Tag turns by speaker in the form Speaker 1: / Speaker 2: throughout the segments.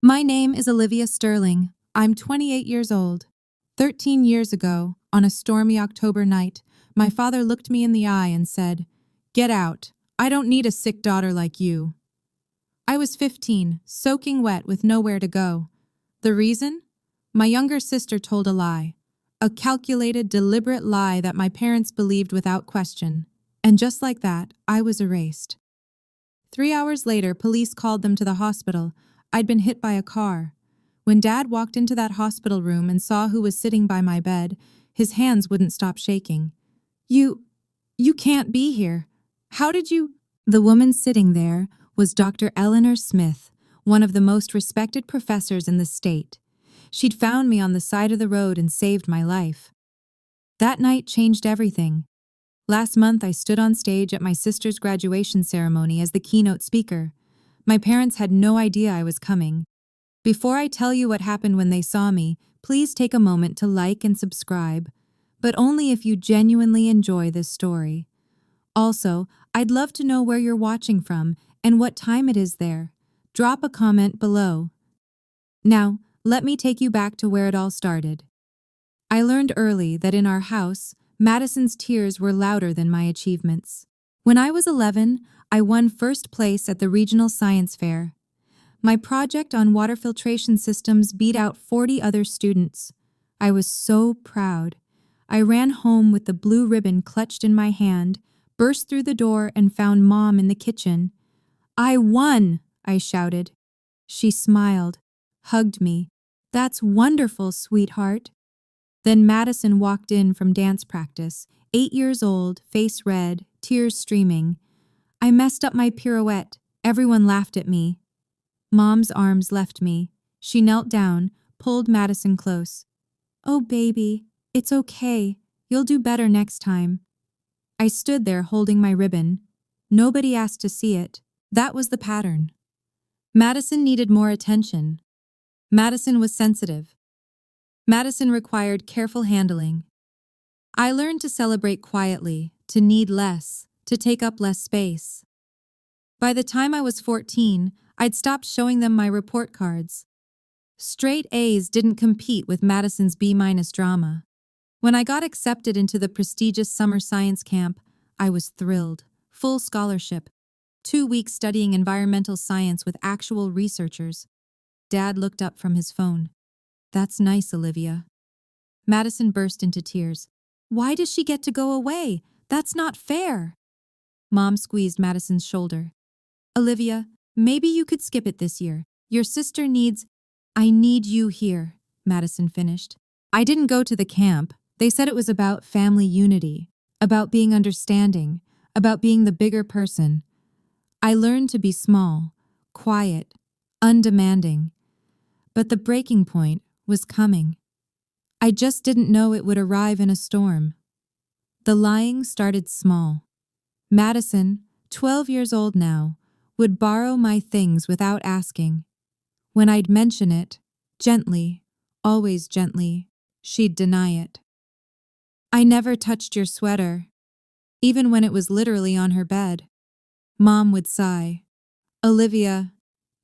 Speaker 1: My name is Olivia Sterling. I'm 28 years old. 13 years ago, on a stormy October night, my father looked me in the eye and said, "Get out. I don't need a sick daughter like you." I was 15, soaking wet with nowhere to go. The reason? My younger sister told a lie. A calculated, deliberate lie that my parents believed without question. And just like that, I was erased. 3 hours later, police called them to the hospital. I'd been hit by a car. When Dad walked into that hospital room and saw who was sitting by my bed, his hands wouldn't stop shaking. You can't be here. How did you?" The woman sitting there was Dr. Eleanor Smith, one of the most respected professors in the state. She'd found me on the side of the road and saved my life. That night changed everything. Last month, I stood on stage at my sister's graduation ceremony as the keynote speaker. My parents had no idea I was coming. Before I tell you what happened when they saw me, please take a moment to like and subscribe, but only if you genuinely enjoy this story. Also, I'd love to know where you're watching from and what time it is there. Drop a comment below. Now, let me take you back to where it all started. I learned early that in our house, Madison's tears were louder than my achievements. When I was 11, I won first place at the regional science fair. My project on water filtration systems beat out 40 other students. I was so proud. I ran home with the blue ribbon clutched in my hand, burst through the door, and found Mom in the kitchen. "I won!" I shouted. She smiled, hugged me. "That's wonderful, sweetheart." Then Madison walked in from dance practice, 8 years old, face red, tears streaming. I messed up my pirouette. Everyone laughed at me. Mom's arms left me. She knelt down, pulled Madison close. "Oh, baby, it's okay. You'll do better next time." I stood there holding my ribbon. Nobody asked to see it. That was the pattern. Madison needed more attention. Madison was sensitive. Madison required careful handling. I learned to celebrate quietly, to need less, to take up less space. By the time I was 14, I'd stopped showing them my report cards. Straight A's didn't compete with Madison's B- drama. When I got accepted into the prestigious summer science camp, I was thrilled. Full scholarship. 2 weeks studying environmental science with actual researchers. Dad looked up from his phone. "That's nice, Olivia." Madison burst into tears. "Why does she get to go away? That's not fair." Mom squeezed Madison's shoulder. "Olivia, maybe you could skip it this year. Your sister needs—" "I need you here," Madison finished. I didn't go to the camp. They said it was about family unity, about being understanding, about being the bigger person. I learned to be small, quiet, undemanding. But the breaking point was coming. I just didn't know it would arrive in a storm. The lying started small. Madison, 12 years old now, would borrow my things without asking. When I'd mention it, gently, always gently, she'd deny it. "I never touched your sweater," even when it was literally on her bed. Mom would sigh. "Olivia,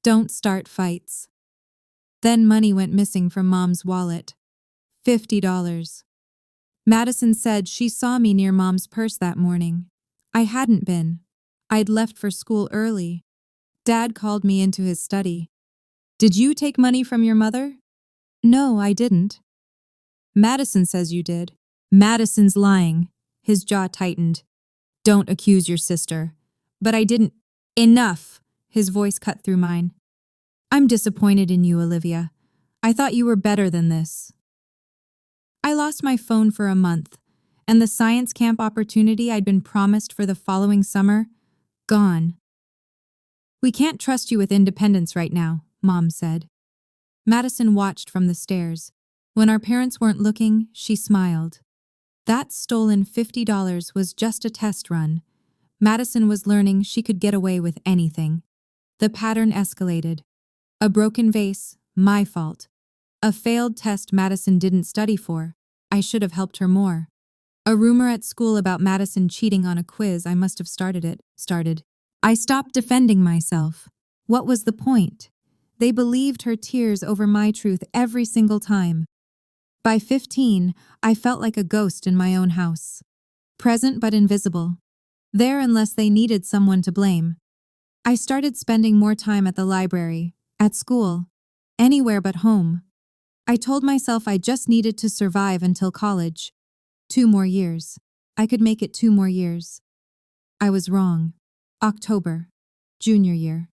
Speaker 1: don't start fights." Then money went missing from Mom's wallet. $50. Madison said she saw me near Mom's purse that morning. I hadn't been. I'd left for school early. Dad called me into his study. "Did you take money from your mother?" "No, I didn't." "Madison says you did." "Madison's lying." His jaw tightened. "Don't accuse your sister." "But I didn't." "Enough!" His voice cut through mine. "I'm disappointed in you, Olivia. I thought you were better than this." I lost my phone for a month, and the science camp opportunity I'd been promised for the following summer, gone. "We can't trust you with independence right now," Mom said. Madison watched from the stairs. When our parents weren't looking, she smiled. That stolen $50 was just a test run. Madison was learning she could get away with anything. The pattern escalated. A broken vase, my fault. A failed test Madison didn't study for. I should have helped her more. A rumor at school about Madison cheating on a quiz, I must have started. I stopped defending myself. What was the point? They believed her tears over my truth every single time. By 15, I felt like a ghost in my own house. Present but invisible. There unless they needed someone to blame. I started spending more time at the library, at school, anywhere but home. I told myself I just needed to survive until college. 2 more years. I could make it 2 more years. I was wrong. October. Junior year.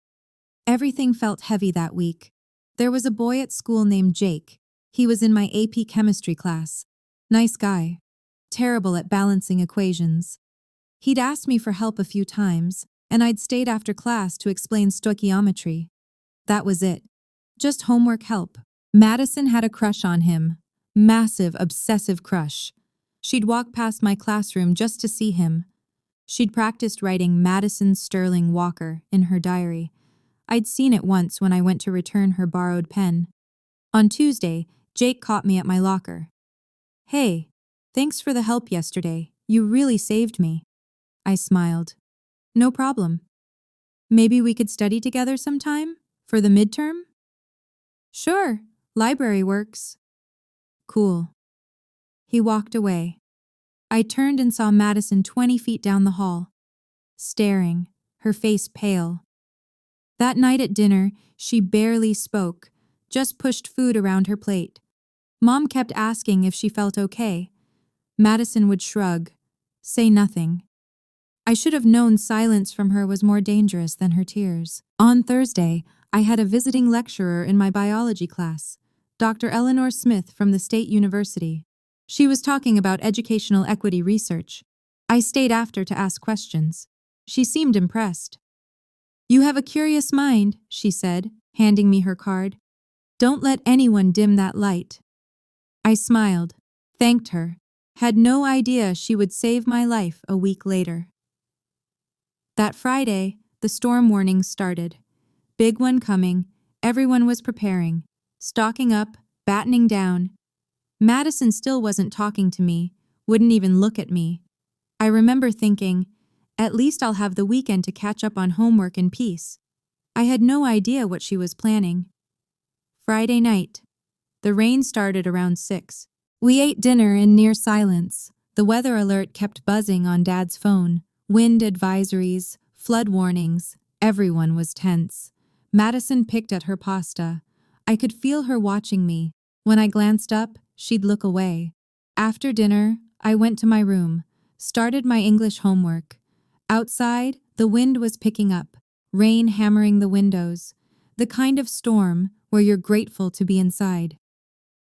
Speaker 1: Everything felt heavy that week. There was a boy at school named Jake. He was in my AP chemistry class. Nice guy. Terrible at balancing equations. He'd asked me for help a few times, and I'd stayed after class to explain stoichiometry. That was it. Just homework help. Madison had a crush on him. Massive, obsessive crush. She'd walk past my classroom just to see him. She'd practiced writing Madison Sterling Walker in her diary. I'd seen it once when I went to return her borrowed pen. On Tuesday, Jake caught me at my locker. "Hey, thanks for the help yesterday. You really saved me." I smiled. "No problem. Maybe we could study together sometime? For the midterm?" "Sure, library works." "Cool." He walked away. I turned and saw Madison 20 feet down the hall, staring, her face pale. That night at dinner, she barely spoke, just pushed food around her plate. Mom kept asking if she felt okay. Madison would shrug, say nothing. I should have known silence from her was more dangerous than her tears. On Thursday, I had a visiting lecturer in my biology class, Dr. Eleanor Smith from the State University. She was talking about educational equity research. I stayed after to ask questions. She seemed impressed. "You have a curious mind," she said, handing me her card. "Don't let anyone dim that light." I smiled, thanked her, had no idea she would save my life a week later. That Friday, the storm warnings started. Big one coming, everyone was preparing, stocking up, battening down. Madison still wasn't talking to me, wouldn't even look at me. I remember thinking, at least I'll have the weekend to catch up on homework in peace. I had no idea what she was planning. Friday night. The rain started around 6. We ate dinner in near silence. The weather alert kept buzzing on Dad's phone. Wind advisories, flood warnings. Everyone was tense. Madison picked at her pasta. I could feel her watching me. When I glanced up, she'd look away. After dinner, I went to my room, started my English homework. Outside, the wind was picking up, rain hammering the windows, the kind of storm where you're grateful to be inside.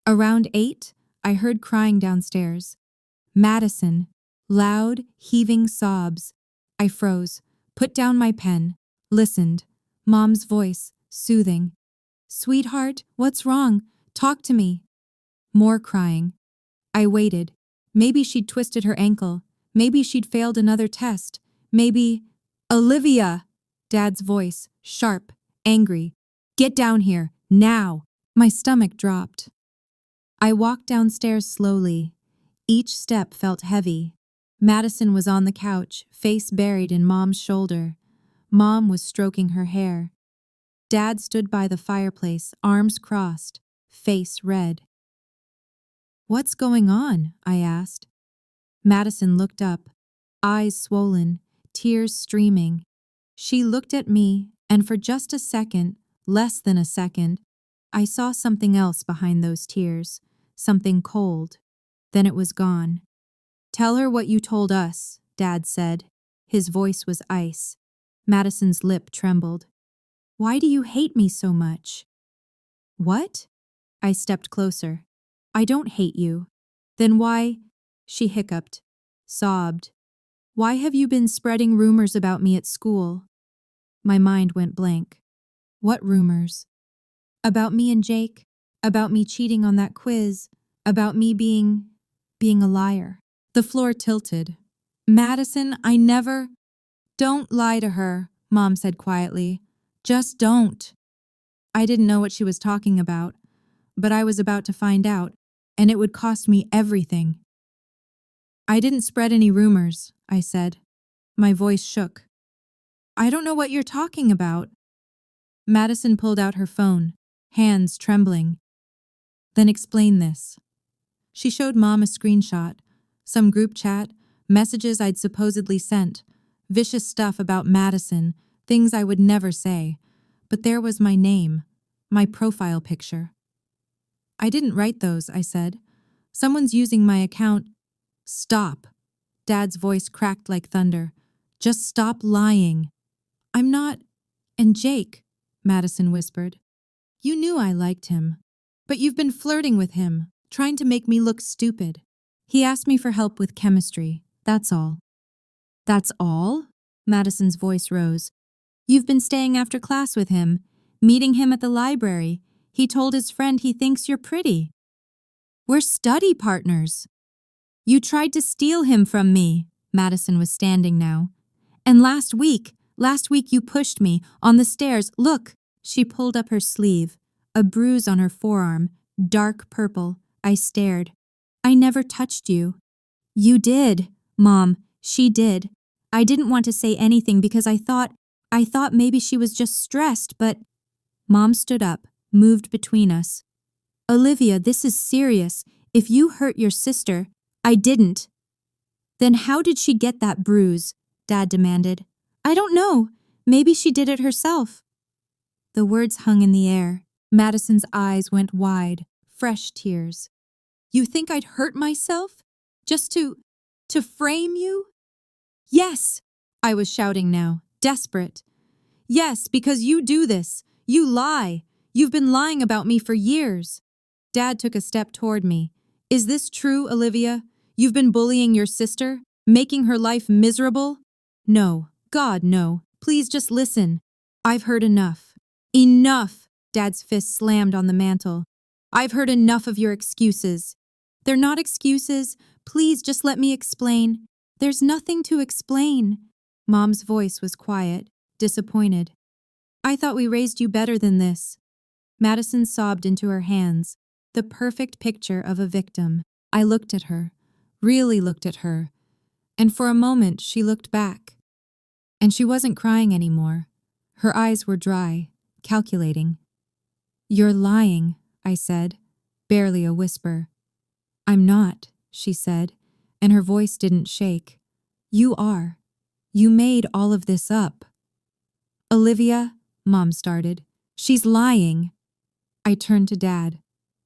Speaker 1: Around 8, I heard crying downstairs. Madison, loud, heaving sobs. I froze, put down my pen, listened. Mom's voice, soothing. "Sweetheart, what's wrong? Talk to me." More crying. I waited. Maybe she'd twisted her ankle. Maybe she'd failed another test. Maybe... "Olivia!" Dad's voice, sharp, angry. "Get down here, now!" My stomach dropped. I walked downstairs slowly. Each step felt heavy. Madison was on the couch, face buried in Mom's shoulder. Mom was stroking her hair. Dad stood by the fireplace, arms crossed, face red. "What's going on?" I asked. Madison looked up, eyes swollen, tears streaming. She looked at me, and for just a second, less than a second, I saw something else behind those tears, something cold. Then it was gone. "Tell her what you told us," Dad said. His voice was ice. Madison's lip trembled. "Why do you hate me so much?" "What?" I stepped closer. "I don't hate you." "Then why—" She hiccuped, sobbed. "Why have you been spreading rumors about me at school?" My mind went blank. What rumors? About me and Jake? About me cheating on that quiz? About me being a liar? The floor tilted. "Madison, I never—" "Don't lie to her," Mom said quietly. "Just don't." I didn't know what she was talking about, but I was about to find out, and it would cost me everything. "I didn't spread any rumors," I said. My voice shook. "I don't know what you're talking about." Madison pulled out her phone, hands trembling. Then explain this. She showed Mom a screenshot, some group chat, messages I'd supposedly sent, vicious stuff about Madison, things I would never say. But there was my name, my profile picture. I didn't write those, I said. Someone's using my account. Stop. Dad's voice cracked like thunder. Just stop lying. I'm not. And Jake, Madison whispered. You knew I liked him. But you've been flirting with him, trying to make me look stupid. He asked me for help with chemistry. That's all. That's all? Madison's voice rose. You've been staying after class with him, meeting him at the library. He told his friend he thinks you're pretty. We're study partners. You tried to steal him from me. Madison was standing now. And last week you pushed me on the stairs. Look, she pulled up her sleeve, a bruise on her forearm, dark purple. I stared. I never touched you. You did, Mom. She did. I didn't want to say anything because I thought maybe she was just stressed, but Mom stood up, moved between us. Olivia, this is serious. If you hurt your sister, I didn't. Then how did she get that bruise? Dad demanded. I don't know. Maybe she did it herself. The words hung in the air. Madison's eyes went wide, fresh tears. You think I'd hurt myself? Just to frame you? Yes, I was shouting now, desperate. Yes, because you do this. You lie. You've been lying about me for years. Dad took a step toward me. Is this true, Olivia? You've been bullying your sister? Making her life miserable? No. God, no. Please just listen. I've heard enough. Enough! Dad's fist slammed on the mantel. I've heard enough of your excuses. They're not excuses. Please just let me explain. There's nothing to explain. Mom's voice was quiet, disappointed. I thought we raised you better than this. Madison sobbed into her hands, the perfect picture of a victim. I looked at her, really looked at her, and for a moment she looked back. And she wasn't crying anymore. Her eyes were dry, calculating. You're lying, I said, barely a whisper. I'm not, she said, and her voice didn't shake. You are. You made all of this up. Olivia, Mom started. She's lying. I turned to Dad.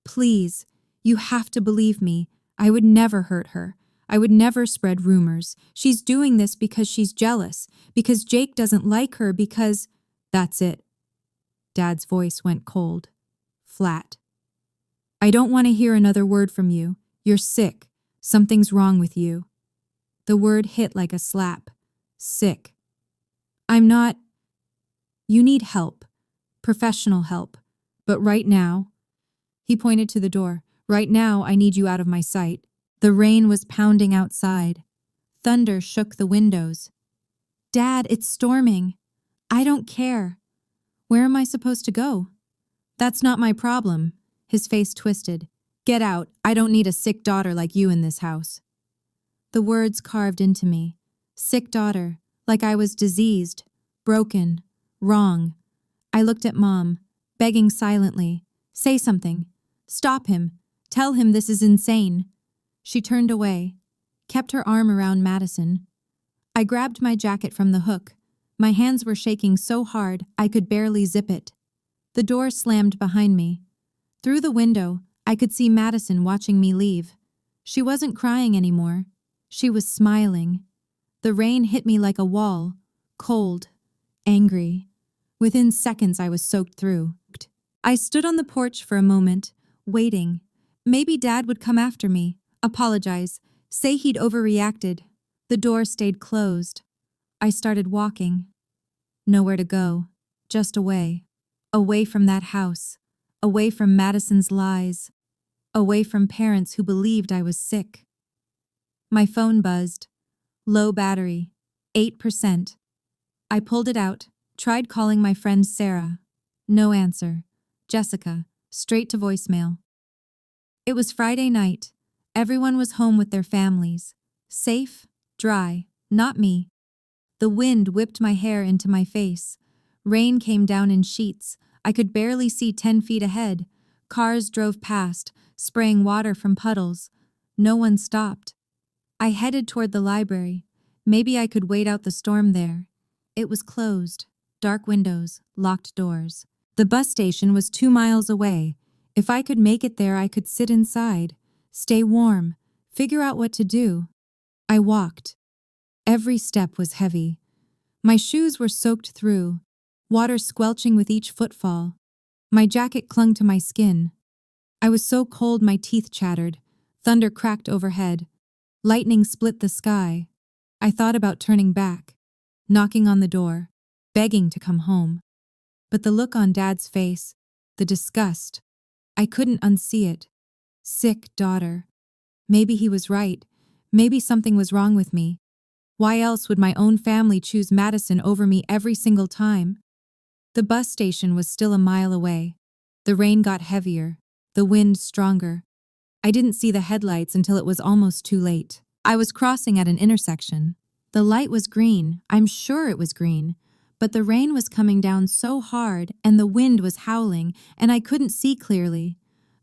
Speaker 1: Please, you have to believe me. I would never hurt her. I would never spread rumors. She's doing this because she's jealous, because Jake doesn't like her, because... That's it. Dad's voice went cold, flat. I don't want to hear another word from you. You're sick. Something's wrong with you. The word hit like a slap. Sick. I'm not... You need help. Professional help. But right now... He pointed to the door. Right now, I need you out of my sight. The rain was pounding outside. Thunder shook the windows. Dad, it's storming. I don't care. Where am I supposed to go? That's not my problem. His face twisted. Get out. I don't need a sick daughter like you in this house. The words carved into me. Sick daughter, like I was diseased, broken, wrong. I looked at Mom, begging silently. Say something. Stop him. Tell him this is insane. She turned away, kept her arm around Madison. I grabbed my jacket from the hook. My hands were shaking so hard I could barely zip it. The door slammed behind me. Through the window, I could see Madison watching me leave. She wasn't crying anymore. She was smiling. The rain hit me like a wall, cold, angry. Within seconds, I was soaked through. I stood on the porch for a moment, waiting. Maybe Dad would come after me, apologize, say he'd overreacted. The door stayed closed. I started walking. Nowhere to go, just away. Away from that house. Away from Madison's lies. Away from parents who believed I was sick. My phone buzzed. Low battery. 8%. I pulled it out, tried calling my friend Sarah. No answer. Jessica, straight to voicemail. It was Friday night. Everyone was home with their families. Safe, dry, not me. The wind whipped my hair into my face. Rain came down in sheets. I could barely see 10 feet ahead. Cars drove past, spraying water from puddles. No one stopped. I headed toward the library. Maybe I could wait out the storm there. It was closed. Dark windows, locked doors. The bus station was 2 miles away. If I could make it there, I could sit inside, stay warm, figure out what to do. I walked. Every step was heavy. My shoes were soaked through, water squelching with each footfall. My jacket clung to my skin. I was so cold my teeth chattered. Thunder cracked overhead. Lightning split the sky. I thought about turning back, knocking on the door, begging to come home. But the look on Dad's face, the disgust, I couldn't unsee it. Sick daughter. Maybe he was right. Maybe something was wrong with me. Why else would my own family choose Madison over me every single time? The bus station was still a mile away. The rain got heavier, the wind stronger. I didn't see the headlights until it was almost too late. I was crossing at an intersection. The light was green, I'm sure it was green, but the rain was coming down so hard and the wind was howling and I couldn't see clearly.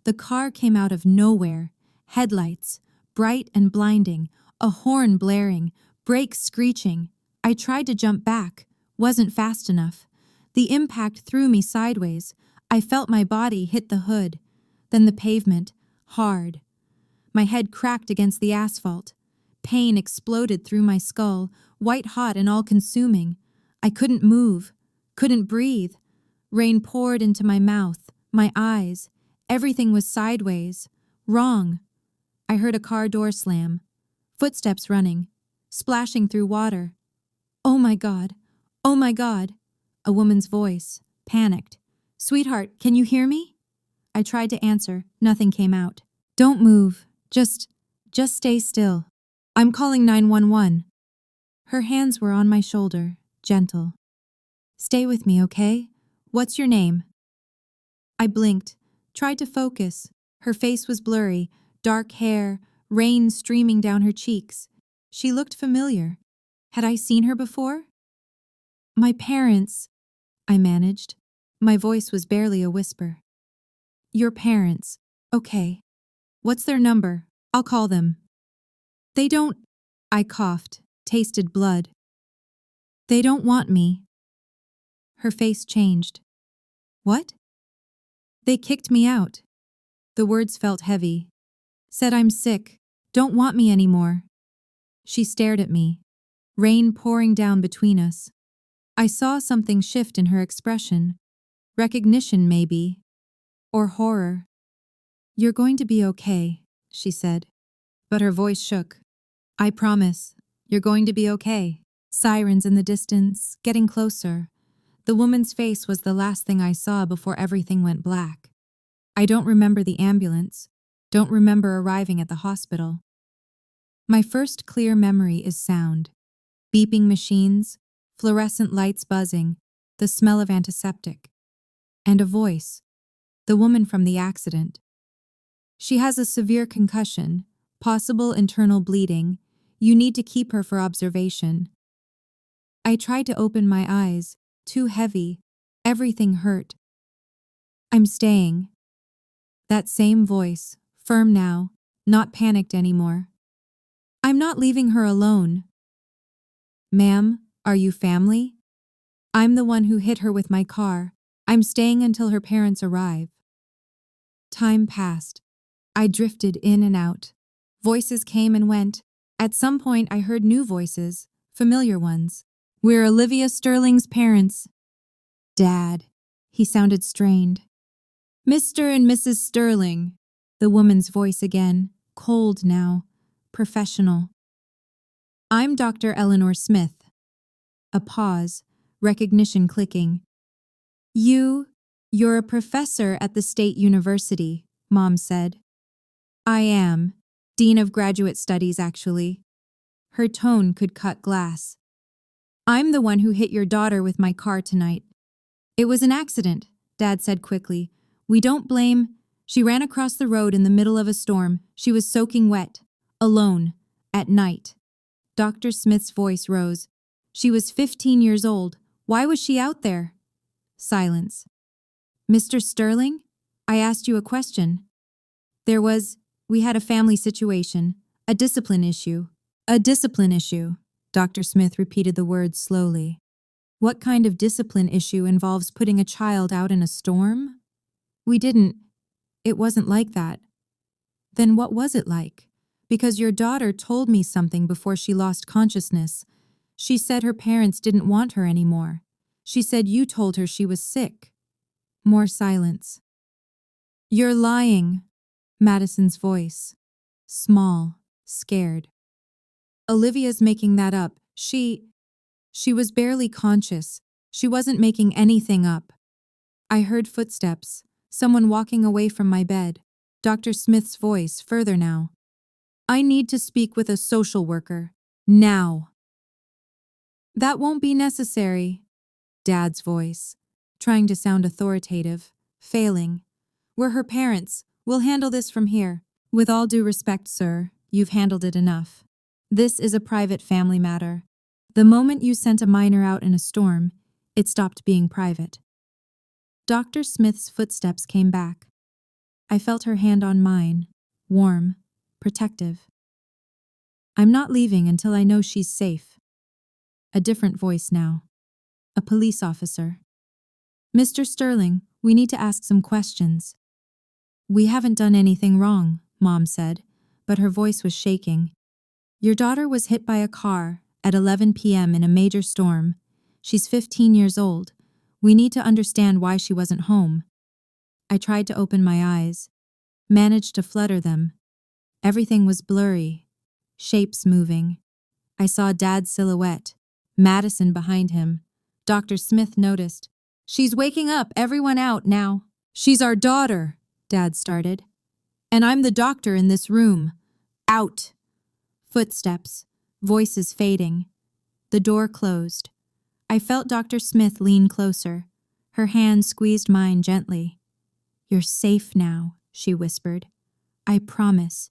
Speaker 1: The car came out of nowhere. Headlights, bright and blinding, a horn blaring, brakes screeching. I tried to jump back, wasn't fast enough. The impact threw me sideways. I felt my body hit the hood, then the pavement, hard. My head cracked against the asphalt. Pain exploded through my skull, white hot and all-consuming. I couldn't move, couldn't breathe. Rain poured into my mouth, my eyes. Everything was sideways, wrong. I heard a car door slam, footsteps running, splashing through water. Oh my God, oh my God. A woman's voice, panicked. Sweetheart, can you hear me? I tried to answer, nothing came out. Don't move, just stay still. I'm calling 911. Her hands were on my shoulder, gentle. Stay with me, okay? What's your name? I blinked, tried to focus. Her face was blurry, dark hair, rain streaming down her cheeks. She looked familiar. Had I seen her before? My parents, I managed. My voice was barely a whisper. Your parents. Okay. What's their number? I'll call them. They don't... I coughed, tasted blood. They don't want me. Her face changed. What? They kicked me out. The words felt heavy. Said I'm sick, don't want me anymore. She stared at me, rain pouring down between us. I saw something shift in her expression. Recognition, maybe. Or horror. You're going to be okay, she said. But her voice shook. I promise, you're going to be okay. Sirens in the distance, getting closer. The woman's face was the last thing I saw before everything went black. I don't remember the ambulance, don't remember arriving at the hospital. My first clear memory is sound. Beeping machines, fluorescent lights buzzing, the smell of antiseptic. And a voice. The woman from the accident. She has a severe concussion, possible internal bleeding. You need to keep her for observation. I tried to open my eyes, too heavy. Everything hurt. I'm staying. That same voice, firm now, not panicked anymore. I'm not leaving her alone. Ma'am, are you family? I'm the one who hit her with my car. I'm staying until her parents arrive. Time passed. I drifted in and out. Voices came and went. At some point I heard new voices, familiar ones. We're Olivia Sterling's parents. Dad. He sounded strained. Mr. and Mrs. Sterling. The woman's voice again, cold now, professional. I'm Dr. Eleanor Smith. A pause, recognition clicking. You're a professor at the State University, Mom said. I am. Dean of Graduate Studies, actually. Her tone could cut glass. I'm the one who hit your daughter with my car tonight. It was an accident, Dad said quickly. We don't blame... She ran across the road in the middle of a storm. She was soaking wet. Alone. At night. Dr. Smith's voice rose. She was 15 years old. Why was she out there? Silence. Mr. Sterling? I asked you a question. We had a family situation, a discipline issue. A discipline issue, Dr. Smith repeated the words slowly. What kind of discipline issue involves putting a child out in a storm? It wasn't like that. Then what was it like? Because your daughter told me something before she lost consciousness. She said her parents didn't want her anymore. She said you told her she was sick. More silence. You're lying, Madison's voice. Small, scared. Olivia's making that up. She was barely conscious. She wasn't making anything up. I heard footsteps, someone walking away from my bed. Dr. Smith's voice, further now. I need to speak with a social worker. Now. That won't be necessary. Dad's voice, trying to sound authoritative, failing. We're her parents. We'll handle this from here. With all due respect, sir, you've handled it enough. This is a private family matter. The moment you sent a minor out in a storm, it stopped being private. Dr. Smith's footsteps came back. I felt her hand on mine, warm, protective. I'm not leaving until I know she's safe. A different voice now. A police officer. Mr. Sterling, we need to ask some questions. We haven't done anything wrong, Mom said, but her voice was shaking. Your daughter was hit by a car at 11 p.m. in a major storm. She's 15 years old. We need to understand why she wasn't home. I tried to open my eyes, managed to flutter them. Everything was blurry, shapes moving. I saw Dad's silhouette, Madison behind him. Dr. Smith noticed. She's waking up, everyone out now. She's our daughter, Dad started. And I'm the doctor in this room. Out. Footsteps, voices fading. The door closed. I felt Dr. Smith lean closer. Her hand squeezed mine gently. You're safe now, she whispered. I promise.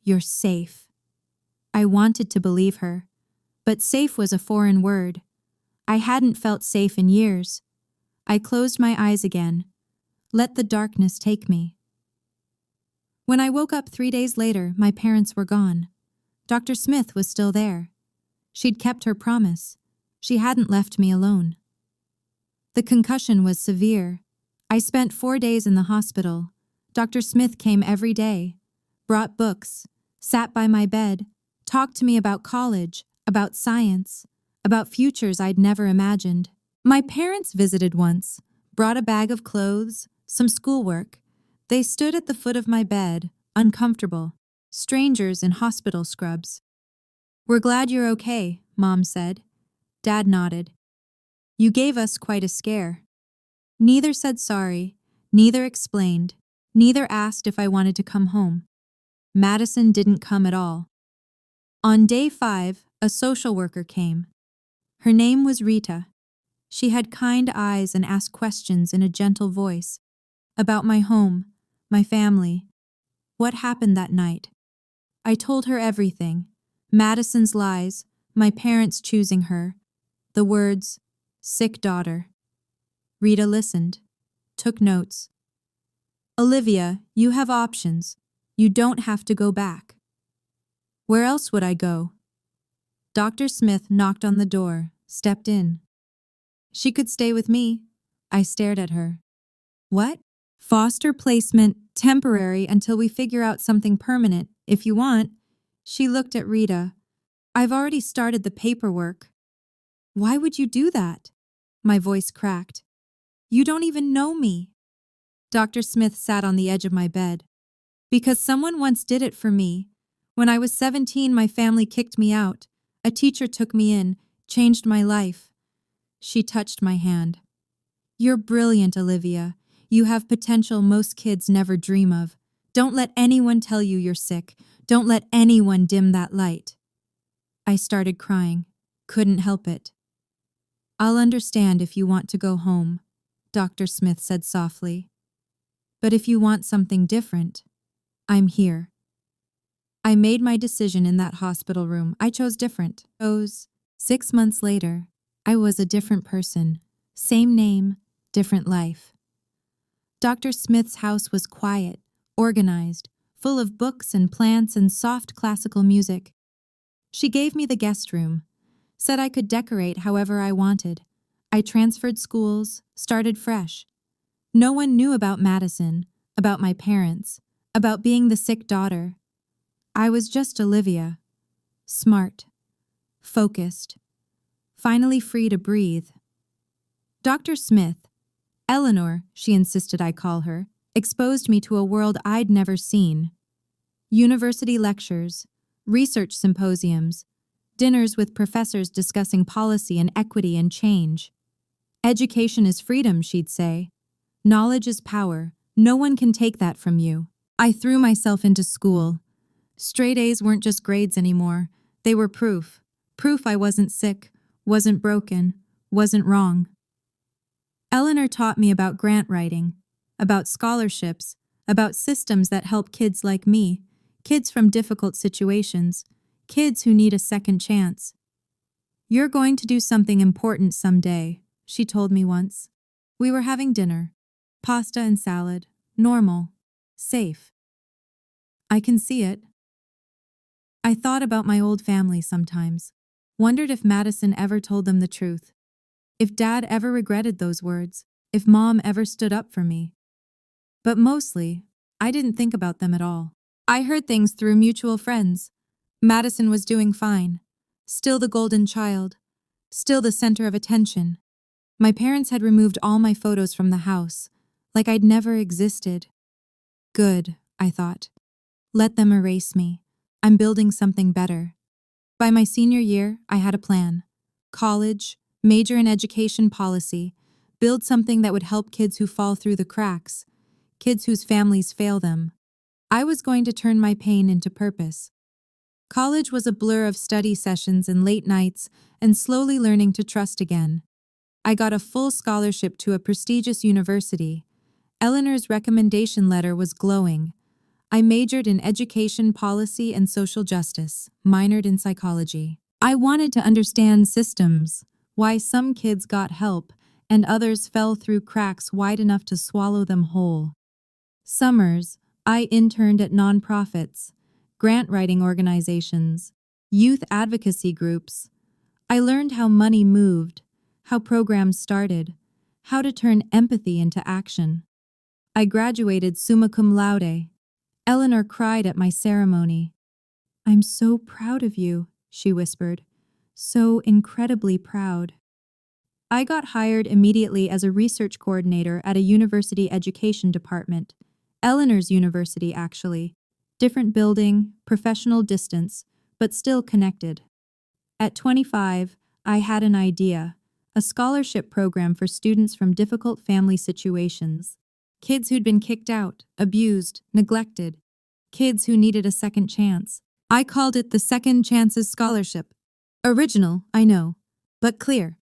Speaker 1: You're safe. I wanted to believe her, but safe was a foreign word. I hadn't felt safe in years. I closed my eyes again. Let the darkness take me. When I woke up 3 days later, my parents were gone. Dr. Smith was still there. She'd kept her promise. She hadn't left me alone. The concussion was severe. I spent 4 days in the hospital. Dr. Smith came every day, brought books, sat by my bed, talked to me about college, about science, about futures I'd never imagined. My parents visited once, brought a bag of clothes, some schoolwork. They stood at the foot of my bed, uncomfortable. Strangers in hospital scrubs. We're glad you're okay, Mom said. Dad nodded. You gave us quite a scare. Neither said sorry, neither explained, neither asked if I wanted to come home. Madison didn't come at all. On day 5, a social worker came. Her name was Rita. She had kind eyes and asked questions in a gentle voice. About my home, my family, what happened that night. I told her everything. Madison's lies, my parents choosing her, the words, sick daughter. Rita listened, took notes. Olivia, you have options. You don't have to go back. Where else would I go? Dr. Smith knocked on the door, stepped in. She could stay with me. I stared at her. What? Foster placement, temporary until we figure out something permanent, if you want. She looked at Rita. I've already started the paperwork. Why would you do that? My voice cracked. You don't even know me. Dr. Smith sat on the edge of my bed. Because someone once did it for me. When I was 17, my family kicked me out. A teacher took me in, changed my life. She touched my hand. You're brilliant, Olivia. You have potential most kids never dream of. Don't let anyone tell you you're sick. Don't let anyone dim that light. I started crying. Couldn't help it. I'll understand if you want to go home, Dr. Smith said softly. But if you want something different, I'm here. I made my decision in that hospital room. I chose different. 6 months later, I was a different person. Same name, different life. Dr. Smith's house was quiet, organized, full of books and plants and soft classical music. She gave me the guest room, said I could decorate however I wanted. I transferred schools, started fresh. No one knew about Madison, about my parents, about being the sick daughter. I was just Olivia, smart, focused, finally free to breathe. Dr. Smith, Eleanor, she insisted I call her, exposed me to a world I'd never seen. University lectures, research symposiums, dinners with professors discussing policy and equity and change. Education is freedom, she'd say. Knowledge is power. No one can take that from you. I threw myself into school. Straight A's weren't just grades anymore. They were proof. Proof I wasn't sick, wasn't broken, wasn't wrong. Eleanor taught me about grant writing, about scholarships, about systems that help kids like me, kids from difficult situations, kids who need a second chance. You're going to do something important someday, she told me once. We were having dinner. Pasta and salad. Normal. Safe. I can see it. I thought about my old family sometimes. Wondered if Madison ever told them the truth. If Dad ever regretted those words. If Mom ever stood up for me. But mostly, I didn't think about them at all. I heard things through mutual friends. Madison was doing fine. Still the golden child. Still the center of attention. My parents had removed all my photos from the house, like I'd never existed. Good, I thought. Let them erase me. I'm building something better. By my senior year, I had a plan. College, major in education policy, build something that would help kids who fall through the cracks, kids whose families fail them. I was going to turn my pain into purpose. College was a blur of study sessions and late nights and slowly learning to trust again. I got a full scholarship to a prestigious university. Eleanor's recommendation letter was glowing. I majored in education policy and social justice, minored in psychology. I wanted to understand systems, why some kids got help and others fell through cracks wide enough to swallow them whole. Summers, I interned at nonprofits, grant writing organizations, youth advocacy groups. I learned how money moved, how programs started, how to turn empathy into action. I graduated summa cum laude. Eleanor cried at my ceremony. "I'm so proud of you," she whispered. "So incredibly proud." I got hired immediately as a research coordinator at a university education department. Eleanor's university, actually. Different building, professional distance, but still connected. At 25, I had an idea. A scholarship program for students from difficult family situations. Kids who'd been kicked out, abused, neglected. Kids who needed a second chance. I called it the Second Chances Scholarship. Original, I know, but clear.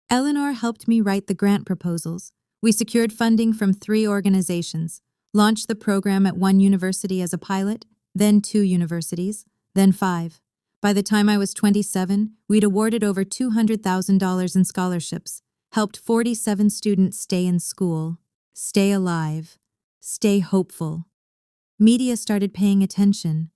Speaker 1: Eleanor helped me write the grant proposals. We secured funding from 3 organizations, launched the program at 1 university as a pilot, then 2 universities, then 5. By the time I was 27, we'd awarded over $200,000 in scholarships, helped 47 students stay in school, stay alive, stay hopeful. Media started paying attention.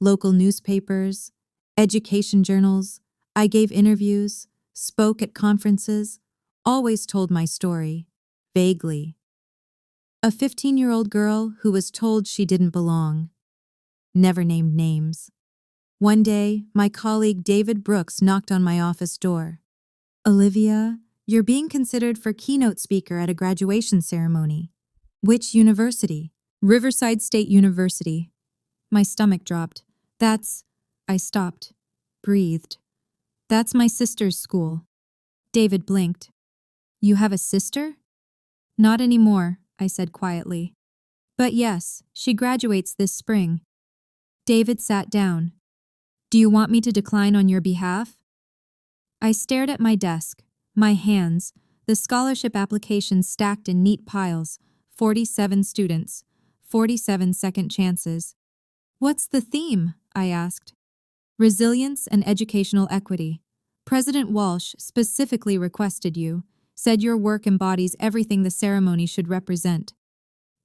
Speaker 1: Local newspapers, education journals. I gave interviews, spoke at conferences, always told my story, vaguely. A 15-year-old girl who was told she didn't belong. Never named names. One day, my colleague David Brooks knocked on my office door. "Olivia, you're being considered for keynote speaker at a graduation ceremony." "Which university?" "Riverside State University." My stomach dropped. I stopped, breathed. "That's my sister's school." David blinked. "You have a sister?" "Not anymore," I said quietly. "But yes, she graduates this spring." David sat down. "Do you want me to decline on your behalf?" I stared at my desk, my hands, the scholarship applications stacked in neat piles, 47 students, 47 second chances. "What's the theme?" I asked. "Resilience and educational equity. President Walsh specifically requested you. said your work embodies everything the ceremony should represent.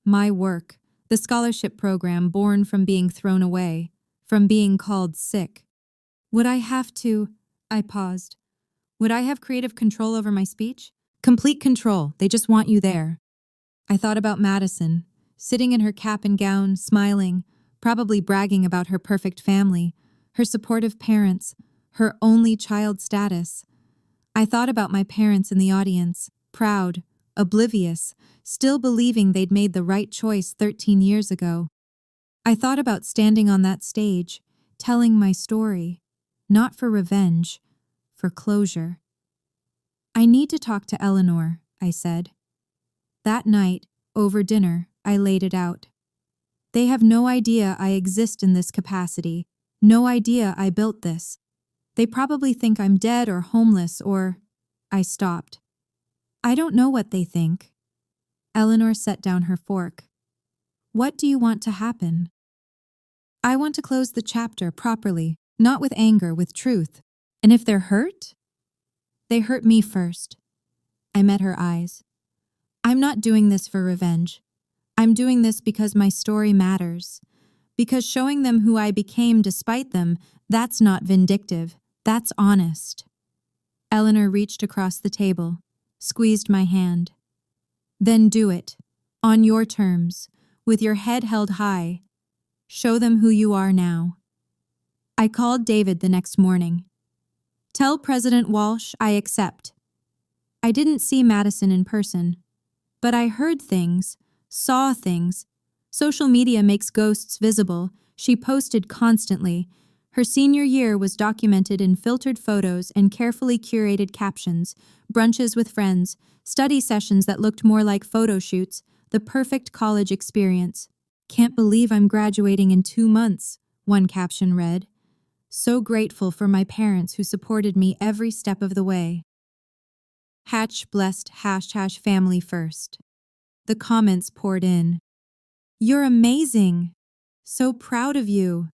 Speaker 1: My work, the scholarship program born from being thrown away, from being called sick. Would I have to? I paused. Would I have creative control over my speech? Complete control, they just want you there. I thought about Madison, sitting in her cap and gown, smiling, probably bragging about her perfect family, her supportive parents, her only child status. I thought about my parents in the audience, proud, oblivious, still believing they'd made the right choice 13 years ago. I thought about standing on that stage, telling my story, not for revenge, for closure. I need to talk to Eleanor, I said. That night, over dinner, I laid it out. They have no idea I exist in this capacity, no idea I built this. They probably think I'm dead or homeless or… I stopped. I don't know what they think. Eleanor set down her fork. What do you want to happen? I want to close the chapter properly, not with anger, with truth. And if they're hurt? They hurt me first. I met her eyes. I'm not doing this for revenge. I'm doing this because my story matters. Because showing them who I became despite them, that's not vindictive. That's honest. Eleanor reached across the table, squeezed my hand. Then do it, on your terms, with your head held high. Show them who you are now. I called David the next morning. Tell President Walsh I accept. I didn't see Madison in person, but I heard things, saw things. Social media makes ghosts visible. She posted constantly. Her senior year was documented in filtered photos and carefully curated captions, brunches with friends, study sessions that looked more like photo shoots, the perfect college experience. Can't believe I'm graduating in 2 months, one caption read. So grateful for my parents who supported me every step of the way. Hatch blessed # family first. The comments poured in. You're amazing. So proud of you.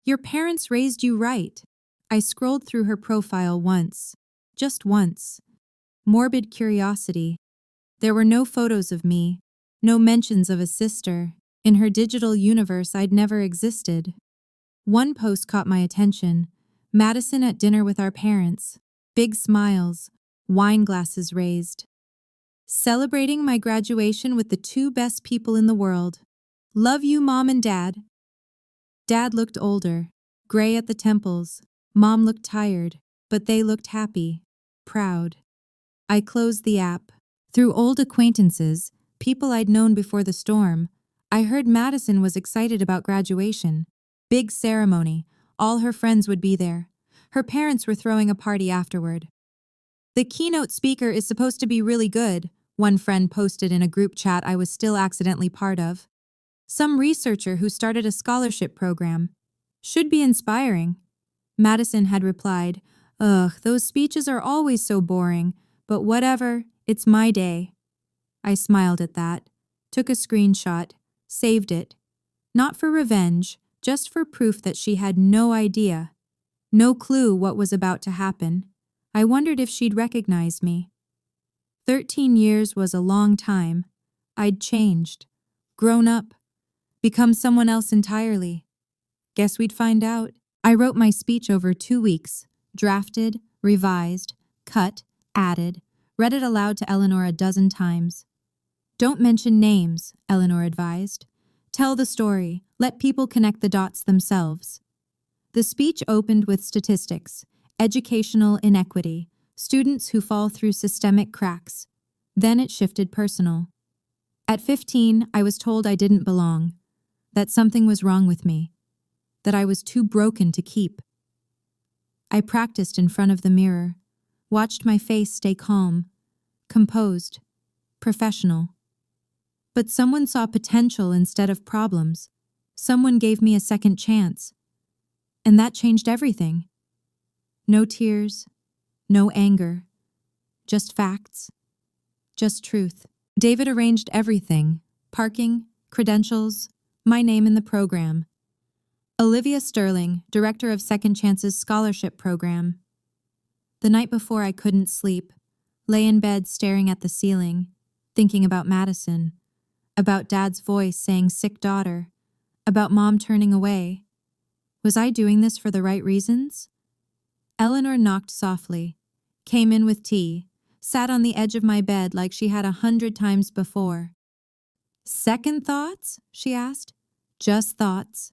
Speaker 1: Your parents raised you right. I scrolled through her profile once. Just once. Morbid curiosity. There were no photos of me, no mentions of a sister. In her digital universe, I'd never existed. One post caught my attention. Madison at dinner with our parents. Big smiles, wine glasses raised. Celebrating my graduation with the 2 best people in the world. Love you, Mom and Dad. Dad looked older, gray at the temples. Mom looked tired, but they looked happy, proud. I closed the app. Through old acquaintances, people I'd known before the storm, I heard Madison was excited about graduation. Big ceremony. All her friends would be there. Her parents were throwing a party afterward. The keynote speaker is supposed to be really good, one friend posted in a group chat I was still accidentally part of. Some researcher who started a scholarship program. Should be inspiring. Madison had replied, Ugh, those speeches are always so boring, but whatever, it's my day. I smiled at that, took a screenshot, saved it. Not for revenge, just for proof that she had no idea, no clue what was about to happen. I wondered if she'd recognize me. 13 years was a long time. I'd changed, grown up, become someone else entirely. Guess we'd find out. I wrote my speech over 2 weeks, drafted, revised, cut, added, read it aloud to Eleanor a dozen times. Don't mention names, Eleanor advised. Tell the story, let people connect the dots themselves. The speech opened with statistics, educational inequity, students who fall through systemic cracks. Then it shifted personal. At 15, I was told I didn't belong, that something was wrong with me, that I was too broken to keep. I practiced in front of the mirror, watched my face stay calm, composed, professional. But someone saw potential instead of problems. Someone gave me a second chance. And that changed everything. No tears, no anger, just facts, just truth. David arranged everything, parking, credentials, my name in the program. Olivia Sterling, director of Second Chance's scholarship program. The night before I couldn't sleep, Lay in bed staring at the ceiling, thinking about Madison, about Dad's voice saying sick daughter, about Mom turning away. Was I doing this for the right reasons? Eleanor knocked softly, came in with tea, sat on the edge of my bed like she had 100 times before. Second thoughts? She asked. Just thoughts.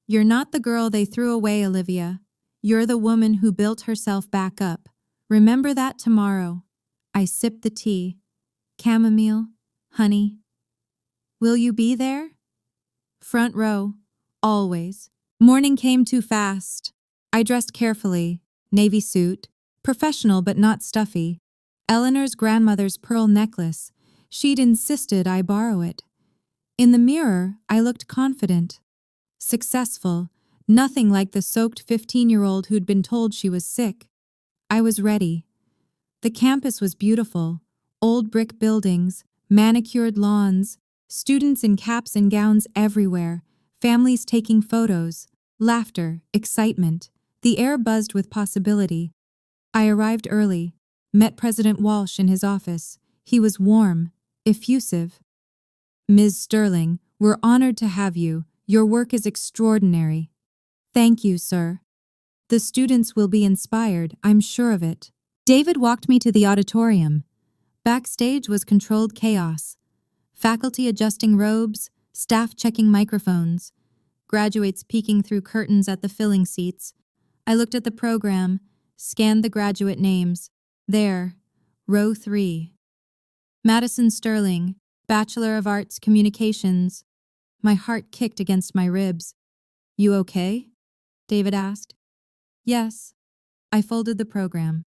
Speaker 1: You're not the girl they threw away, Olivia. You're the woman who built herself back up. Remember that tomorrow. I sipped the tea. Chamomile, honey. Will you be there? Front row, always. Morning came too fast. I dressed carefully, navy suit, professional but not stuffy. Eleanor's grandmother's pearl necklace. She'd insisted I borrow it. In the mirror, I looked confident, successful, nothing like the soaked 15-year-old who'd been told she was sick. I was ready. The campus was beautiful. Old brick buildings, manicured lawns, students in caps and gowns everywhere, families taking photos, laughter, excitement. The air buzzed with possibility. I arrived early, met President Walsh in his office. He was warm, effusive. Ms. Sterling, we're honored to have you. Your work is extraordinary. Thank you, sir. The students will be inspired, I'm sure of it. David walked me to the auditorium. Backstage was controlled chaos. Faculty adjusting robes, staff checking microphones, graduates peeking through curtains at the filling seats. I looked at the program, scanned the graduate names. There, row 3. Madison Sterling, Bachelor of Arts Communications. My heart kicked against my ribs. You okay? David asked. Yes. I folded the program.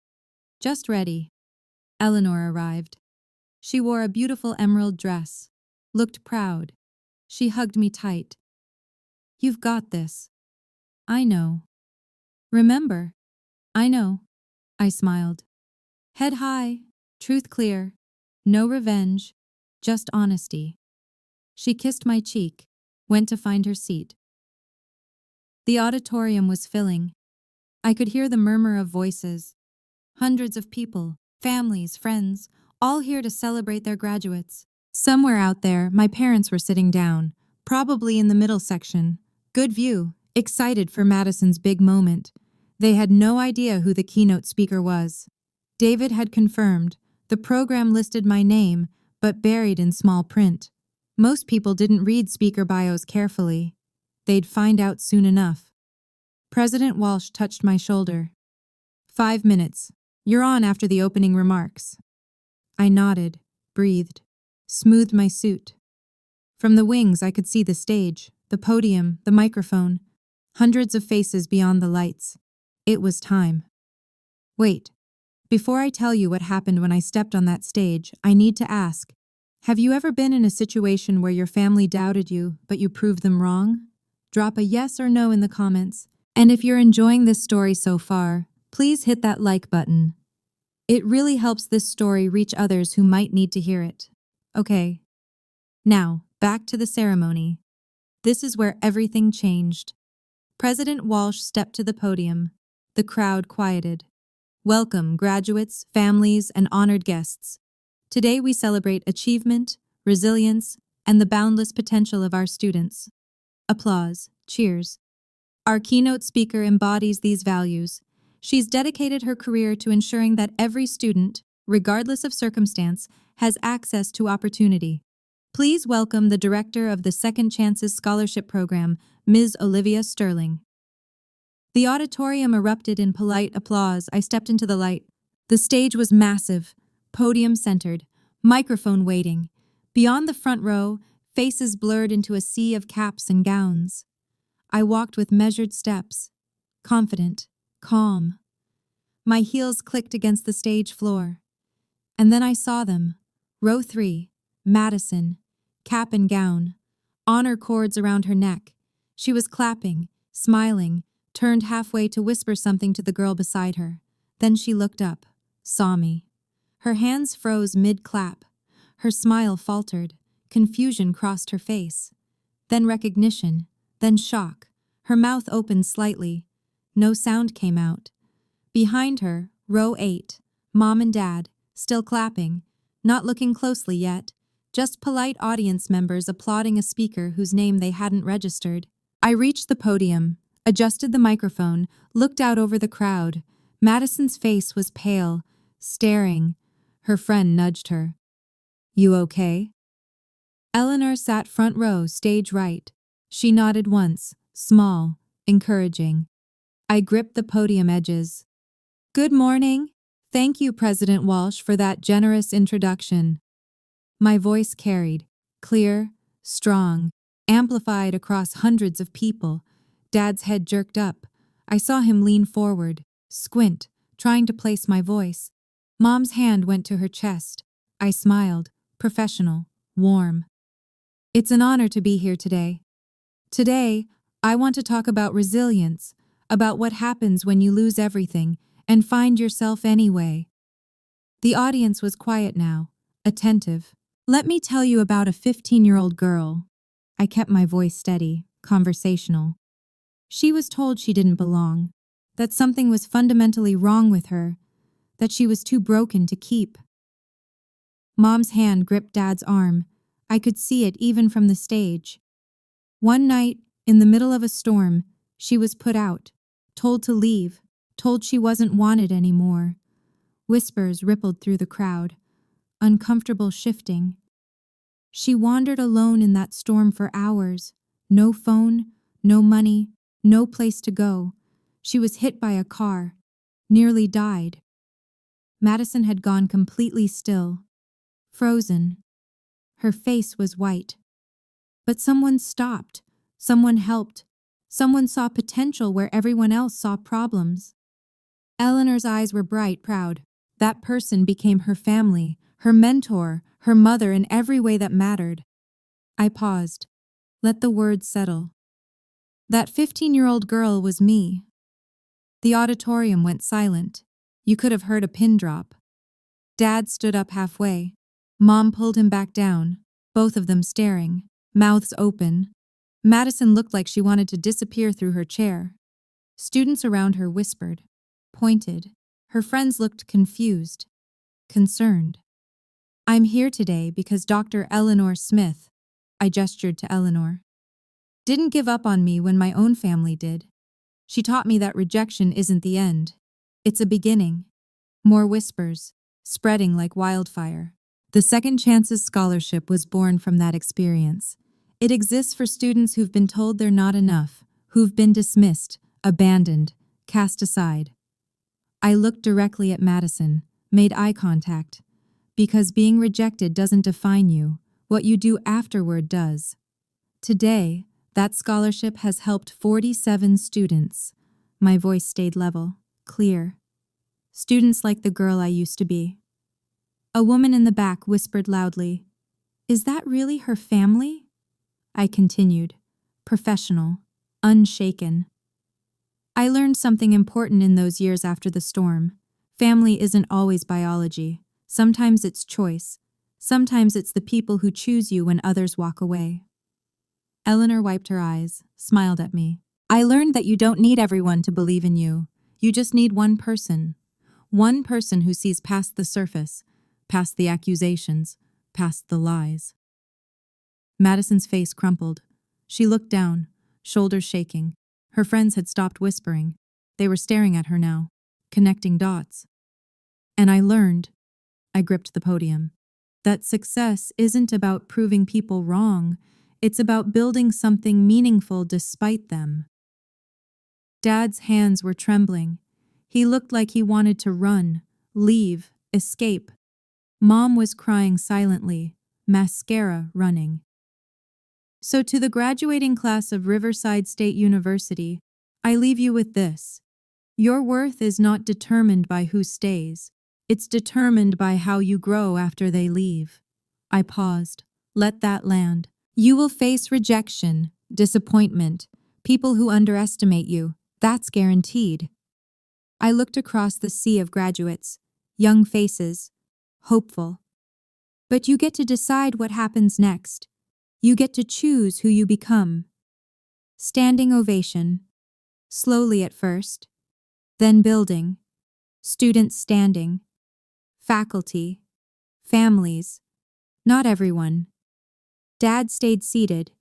Speaker 1: Just ready. Eleanor arrived. She wore a beautiful emerald dress, looked proud. She hugged me tight. You've got this. I know. Remember. I know. I smiled. Head high, truth clear, no revenge, just honesty. She kissed my cheek, went to find her seat. The auditorium was filling. I could hear the murmur of voices. Hundreds of people, families, friends, all here to celebrate their graduates. Somewhere out there, my parents were sitting down, probably in the middle section. Good view, excited for Madison's big moment. They had no idea who the keynote speaker was. David had confirmed. The program listed my name, but buried in small print. Most people didn't read speaker bios carefully. They'd find out soon enough. President Walsh touched my shoulder. 5 minutes. You're on after the opening remarks. I nodded, breathed, smoothed my suit. From the wings I could see the stage, the podium, the microphone, hundreds of faces beyond the lights. It was time. Wait, before I tell you what happened when I stepped on that stage, I need to ask, have you ever been in a situation where your family doubted you, but you proved them wrong? Drop a yes or no in the comments. And if you're enjoying this story so far, please hit that like button. It really helps this story reach others who might need to hear it. Okay. Now, back to the ceremony. This is where everything changed. President Walsh stepped to the podium. The crowd quieted. Welcome, graduates, families, and honored guests. Today we celebrate achievement, resilience, and the boundless potential of our students. Applause. Cheers. Our keynote speaker embodies these values. She's dedicated her career to ensuring that every student, regardless of circumstance, has access to opportunity. Please welcome the director of the Second Chances Scholarship Program, Ms. Olivia Sterling. The auditorium erupted in polite applause. I stepped into the light. The stage was massive, podium centered, microphone waiting. Beyond the front row, faces blurred into a sea of caps and gowns. I walked with measured steps, confident, calm. My heels clicked against the stage floor. And then I saw them. Row 3, Madison, cap and gown, honor cords around her neck. She was clapping, smiling, turned halfway to whisper something to the girl beside her. Then she looked up, saw me. Her hands froze mid-clap. Her smile faltered. Confusion crossed her face. Then recognition, then shock. Her mouth opened slightly. No sound came out. Behind her, row 8, Mom and Dad, still clapping, not looking closely yet, just polite audience members applauding a speaker whose name they hadn't registered. I reached the podium, adjusted the microphone, looked out over the crowd. Madison's face was pale, staring. Her friend nudged her. "You okay?" Eleanor sat front row, stage right. She nodded once, small, encouraging. I gripped the podium edges. "Good morning. Thank you, President Walsh, for that generous introduction." My voice carried, clear, strong, amplified across hundreds of people. Dad's head jerked up. I saw him lean forward, squint, trying to place my voice. Mom's hand went to her chest. I smiled, professional, warm. "It's an honor to be here today. Today, I want to talk about resilience, about what happens when you lose everything and find yourself anyway." The audience was quiet now, attentive. "Let me tell you about a 15-year-old girl." I kept my voice steady, conversational. She was told she didn't belong, that something was fundamentally wrong with her, that she was too broken to keep. Mom's hand gripped Dad's arm. I could see it even from the stage. One night, in the middle of a storm, she was put out, told to leave, told she wasn't wanted anymore. Whispers rippled through the crowd, uncomfortable shifting. She wandered alone in that storm for hours. No phone, no money, no place to go. She was hit by a car, nearly died. Madison had gone completely still, frozen. Her face was white. But someone stopped, someone helped, someone saw potential where everyone else saw problems. Eleanor's eyes were bright, proud. That person became her family, her mentor, her mother in every way that mattered. I paused, let the words settle. That 15-year-old girl was me. The auditorium went silent. You could have heard a pin drop. Dad stood up halfway. Mom pulled him back down, both of them staring, mouths open. Madison looked like she wanted to disappear through her chair. Students around her whispered, pointed. Her friends looked confused, concerned. "I'm here today because Dr. Eleanor Smith," I gestured to Eleanor, "didn't give up on me when my own family did. She taught me that rejection isn't the end. It's a beginning." More whispers, spreading like wildfire. The Second Chances Scholarship was born from that experience. It exists for students who've been told they're not enough, who've been dismissed, abandoned, cast aside. I looked directly at Madison, made eye contact. Because being rejected doesn't define you, what you do afterward does. Today, that scholarship has helped 47 students. My voice stayed level, clear. Students like the girl I used to be. A woman in the back whispered loudly, "Is that really her family?" I continued, professional, unshaken. I learned something important in those years after the storm. Family isn't always biology. Sometimes it's choice. Sometimes it's the people who choose you when others walk away. Eleanor wiped her eyes, smiled at me. "I learned that you don't need everyone to believe in you. You just need one person. One person who sees past the surface, past the accusations, past the lies." Madison's face crumpled. She looked down, shoulders shaking. Her friends had stopped whispering. They were staring at her now, connecting dots. And I learned, I gripped the podium, that success isn't about proving people wrong. It's about building something meaningful despite them. Dad's hands were trembling. He looked like he wanted to run, leave, escape. Mom was crying silently, mascara running. So to the graduating class of Riverside State University, I leave you with this. Your worth is not determined by who stays. It's determined by how you grow after they leave. I paused. Let that land. You will face rejection, disappointment, people who underestimate you. That's guaranteed. I looked across the sea of graduates, young faces, hopeful. But you get to decide what happens next. You get to choose who you become. Standing ovation. Slowly at first, then building. Students standing. faculty, families, not everyone. Dad stayed seated,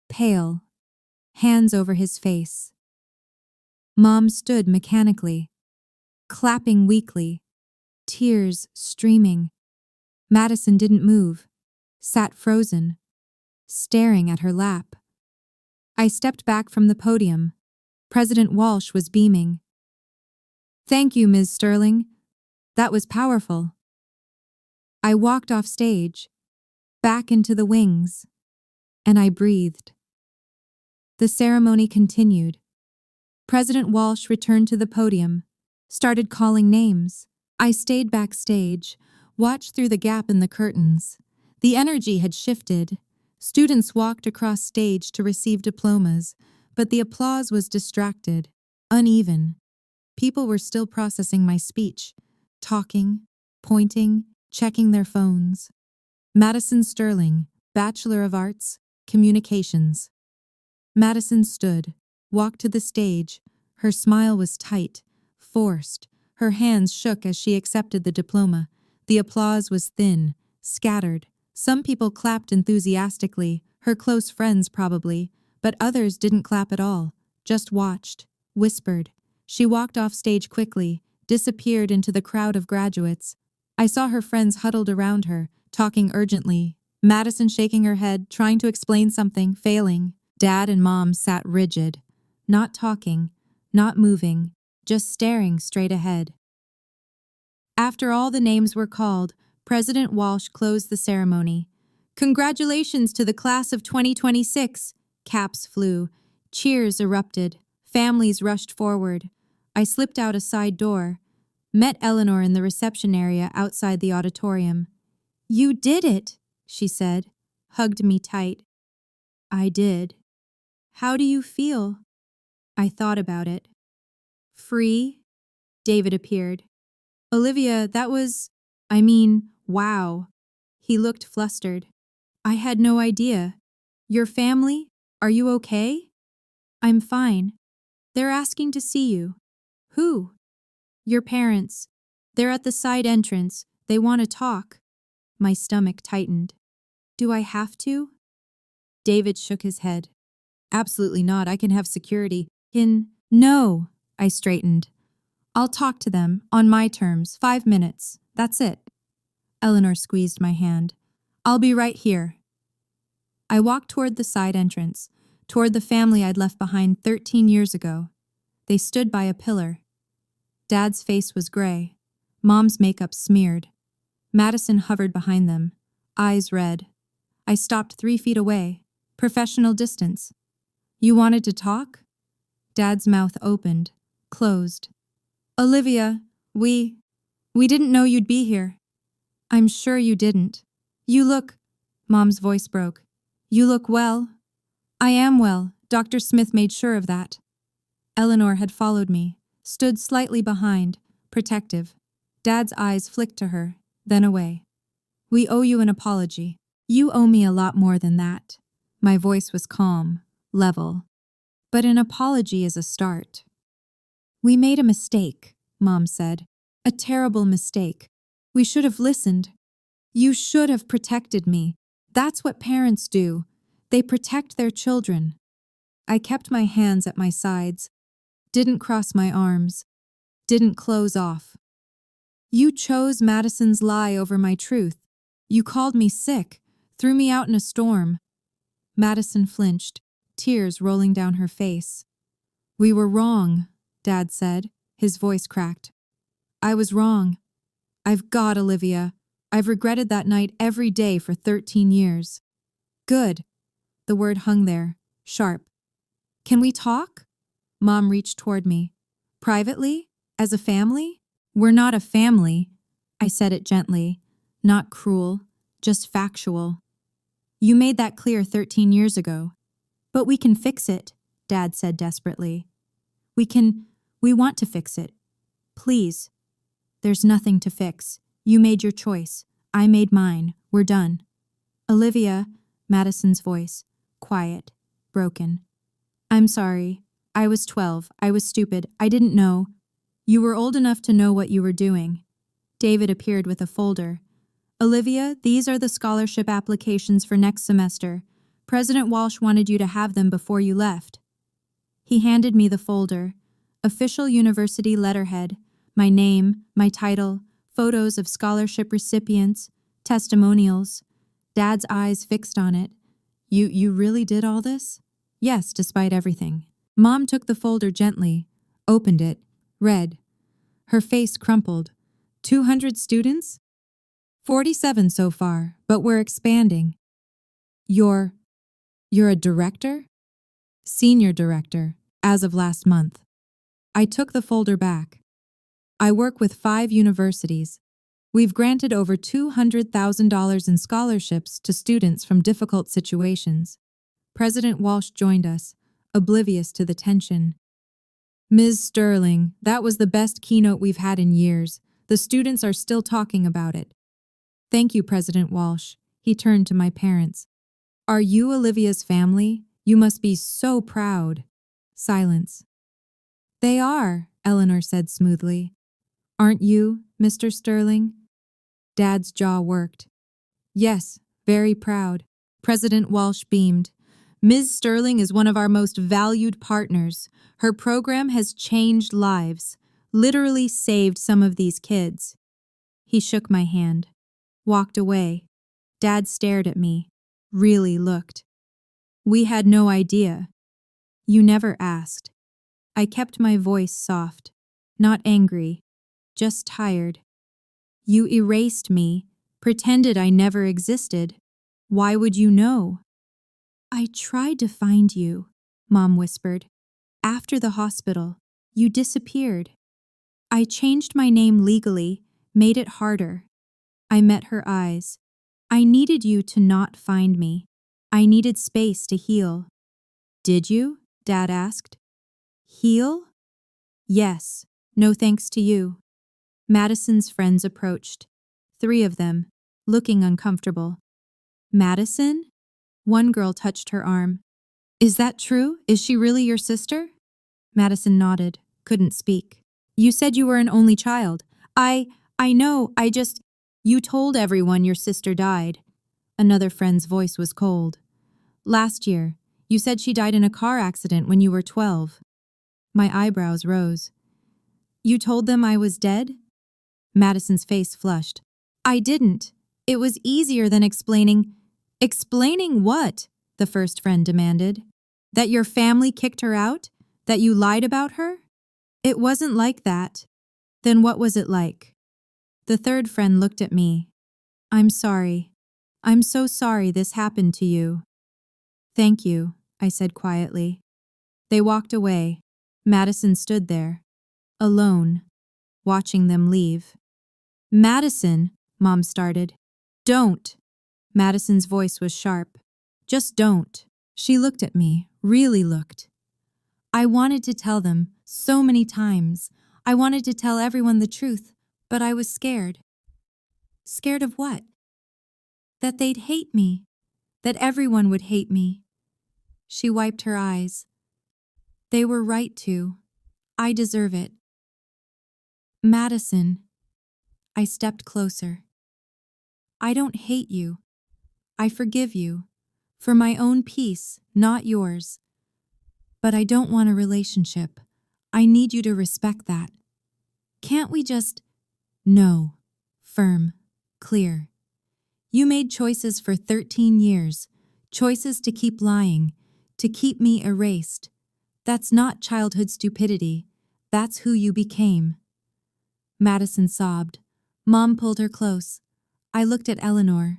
Speaker 1: pale, hands over his face. Mom stood mechanically, clapping weakly, tears streaming. Madison didn't move, sat frozen, staring at her lap. I stepped back from the podium. President Walsh was beaming. "Thank you, Ms. Sterling. That was powerful." I walked off stage, back into the wings, and I breathed. The ceremony continued. President Walsh returned to the podium, started calling names. I stayed backstage, watched through the gap in the curtains. The energy had shifted. Students walked across stage to receive diplomas, but the applause was distracted, uneven. People were still processing my speech, talking, pointing, checking their phones. Madison Sterling, Bachelor of Arts, Communications. Madison stood, walked to the stage. Her smile was tight, forced. Her hands shook as she accepted the diploma. The applause was thin, scattered. Some people clapped enthusiastically, her close friends probably, but others didn't clap at all, just watched, whispered. She walked off stage quickly, disappeared into the crowd of graduates. I saw her friends huddled around her, talking urgently. Madison shaking her head, trying to explain something, failing. Dad and Mom sat rigid, not talking, not moving, just staring straight ahead. After all the names were called, President Walsh closed the ceremony. "Congratulations to the class of 2026. Caps flew. Cheers erupted. Families rushed forward. I slipped out a side door, met Eleanor in the reception area outside the auditorium. "You did it," she said, hugged me tight. "I did." "How do you feel?" I thought about it. "Free?" David appeared. "Olivia, that was, wow." He looked flustered. "I had no idea. Your family? Are you okay?" "I'm fine. They're asking to see you." "Who?" "Your parents. They're at the side entrance. They want to talk." My stomach tightened. "Do I have to?" David shook his head. "Absolutely not. I can have security. No." I straightened. "I'll talk to them, on my terms, 5 minutes. That's it." Eleanor squeezed my hand. "I'll be right here." I walked toward the side entrance, toward the family I'd left behind 13 years ago. They stood by a pillar. Dad's face was gray. Mom's makeup smeared. Madison hovered behind them, eyes red. I stopped 3 feet away. Professional distance. "You wanted to talk?" Dad's mouth opened, closed. "Olivia, we didn't know you'd be here." "I'm sure you didn't. You look..." Mom's voice broke. "You look well." "I am well. Dr. Smith made sure of that." Eleanor had followed me, stood slightly behind, protective. Dad's eyes flicked to her, then away. "We owe you an apology." "You owe me a lot more than that." My voice was calm, level. "But an apology is a start." "We made a mistake," Mom said. "A terrible mistake. We should have listened. You should have protected me. That's what parents do. They protect their children." I kept my hands at my sides, didn't cross my arms, didn't close off. "You chose Madison's lie over my truth. You called me sick, threw me out in a storm." Madison flinched, tears rolling down her face. "We were wrong," Dad said, his voice cracked. "I was wrong. I've got Olivia. I've regretted that night every day for 13 years. "Good." The word hung there, sharp. "Can we talk?" Mom reached toward me. "Privately? As a family?" "We're not a family." I said it gently, not cruel, just factual. "You made that clear 13 years ago." "But we can fix it," Dad said desperately. We want to fix it. Please." "There's nothing to fix. You made your choice. I made mine. We're done." "Olivia," Madison's voice, quiet, broken. "I'm sorry. I was 12. I was stupid. I didn't know. You were old enough to know what you were doing." David appeared with a folder. Olivia, these are the scholarship applications for next semester. President Walsh wanted you to have them before you left. He handed me the folder. Official university letterhead, my name, my title, photos of scholarship recipients, testimonials. Dad's eyes fixed on it. You really did all this? Yes, despite everything. Mom took the folder gently, opened it, read. Her face crumpled. 200 students? 47 so far, but we're expanding. You're a director? Senior director, as of last month. I took the folder back. I work with 5 universities. We've granted over $200,000 in scholarships to students from difficult situations. President Walsh joined us, oblivious to the tension. Ms. Sterling, that was the best keynote we've had in years. The students are still talking about it. Thank you, President Walsh. He turned to my parents. Are you Olivia's family? You must be so proud. Silence. They are, Eleanor said smoothly. Aren't you, Mr. Sterling? Dad's jaw worked. Yes, very proud. President Walsh beamed. Ms. Sterling is one of our most valued partners. Her program has changed lives, literally saved some of these kids. He shook my hand, walked away. Dad stared at me, really looked. We had no idea. You never asked. I kept my voice soft, not angry, just tired. You erased me, pretended I never existed. Why would you know? I tried to find you, Mom whispered. After the hospital, you disappeared. I changed my name legally, made it harder. I met her eyes. I needed you to not find me. I needed space to heal. Did you? Dad asked. Heal? Yes, no thanks to you. Madison's friends approached. 3 of them, looking uncomfortable. Madison? One girl touched her arm. Is that true? Is she really your sister? Madison nodded, couldn't speak. You said you were an only child. I know, You told everyone your sister died. Another friend's voice was cold. Last year, you said she died in a car accident when you were 12. My eyebrows rose. You told them I was dead? Madison's face flushed. I didn't. It was easier than explaining. Explaining what? The first friend demanded. That your family kicked her out? That you lied about her? It wasn't like that. Then what was it like? The third friend looked at me. I'm sorry. I'm so sorry this happened to you. Thank you, I said quietly. They walked away. Madison stood there, alone, watching them leave. Madison, Mom started. Don't. Madison's voice was sharp. Just don't. She looked at me, really looked. I wanted to tell them so many times. I wanted to tell everyone the truth, but I was scared. Scared of what? That they'd hate me. That everyone would hate me. She wiped her eyes. They were right to. I deserve it. Madison. I stepped closer. I don't hate you. I forgive you. For my own peace, not yours. But I don't want a relationship. I need you to respect that. Can't we just... No. Firm. Clear. You made choices for 13 years. Choices to keep lying. To keep me erased. That's not childhood stupidity. That's who you became. Madison sobbed. Mom pulled her close. I looked at Eleanor.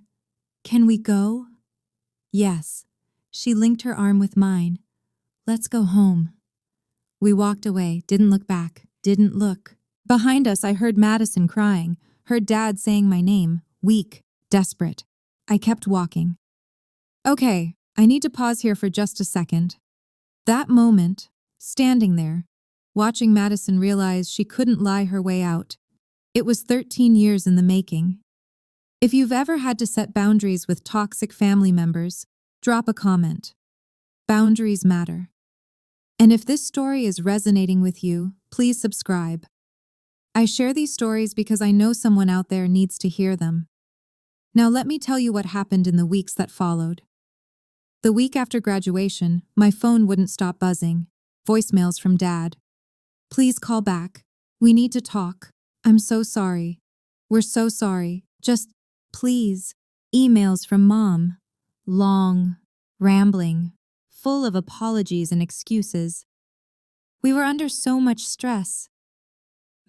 Speaker 1: Can we go? Yes. She linked her arm with mine. Let's go home. We walked away, didn't look back, didn't look. Behind us, I heard Madison crying, heard Dad saying my name, weak, desperate. I kept walking. Okay, I need to pause here for just a second. That moment, standing there, watching Madison realize she couldn't lie her way out. It was 13 years in the making. If you've ever had to set boundaries with toxic family members, drop a comment. Boundaries matter. And if this story is resonating with you, please subscribe. I share these stories because I know someone out there needs to hear them. Now let me tell you what happened in the weeks that followed. The week after graduation, my phone wouldn't stop buzzing. Voicemails from Dad. Please call back. We need to talk. I'm so sorry. We're so sorry. Just, please. Emails from Mom. Long, rambling, full of apologies and excuses. We were under so much stress.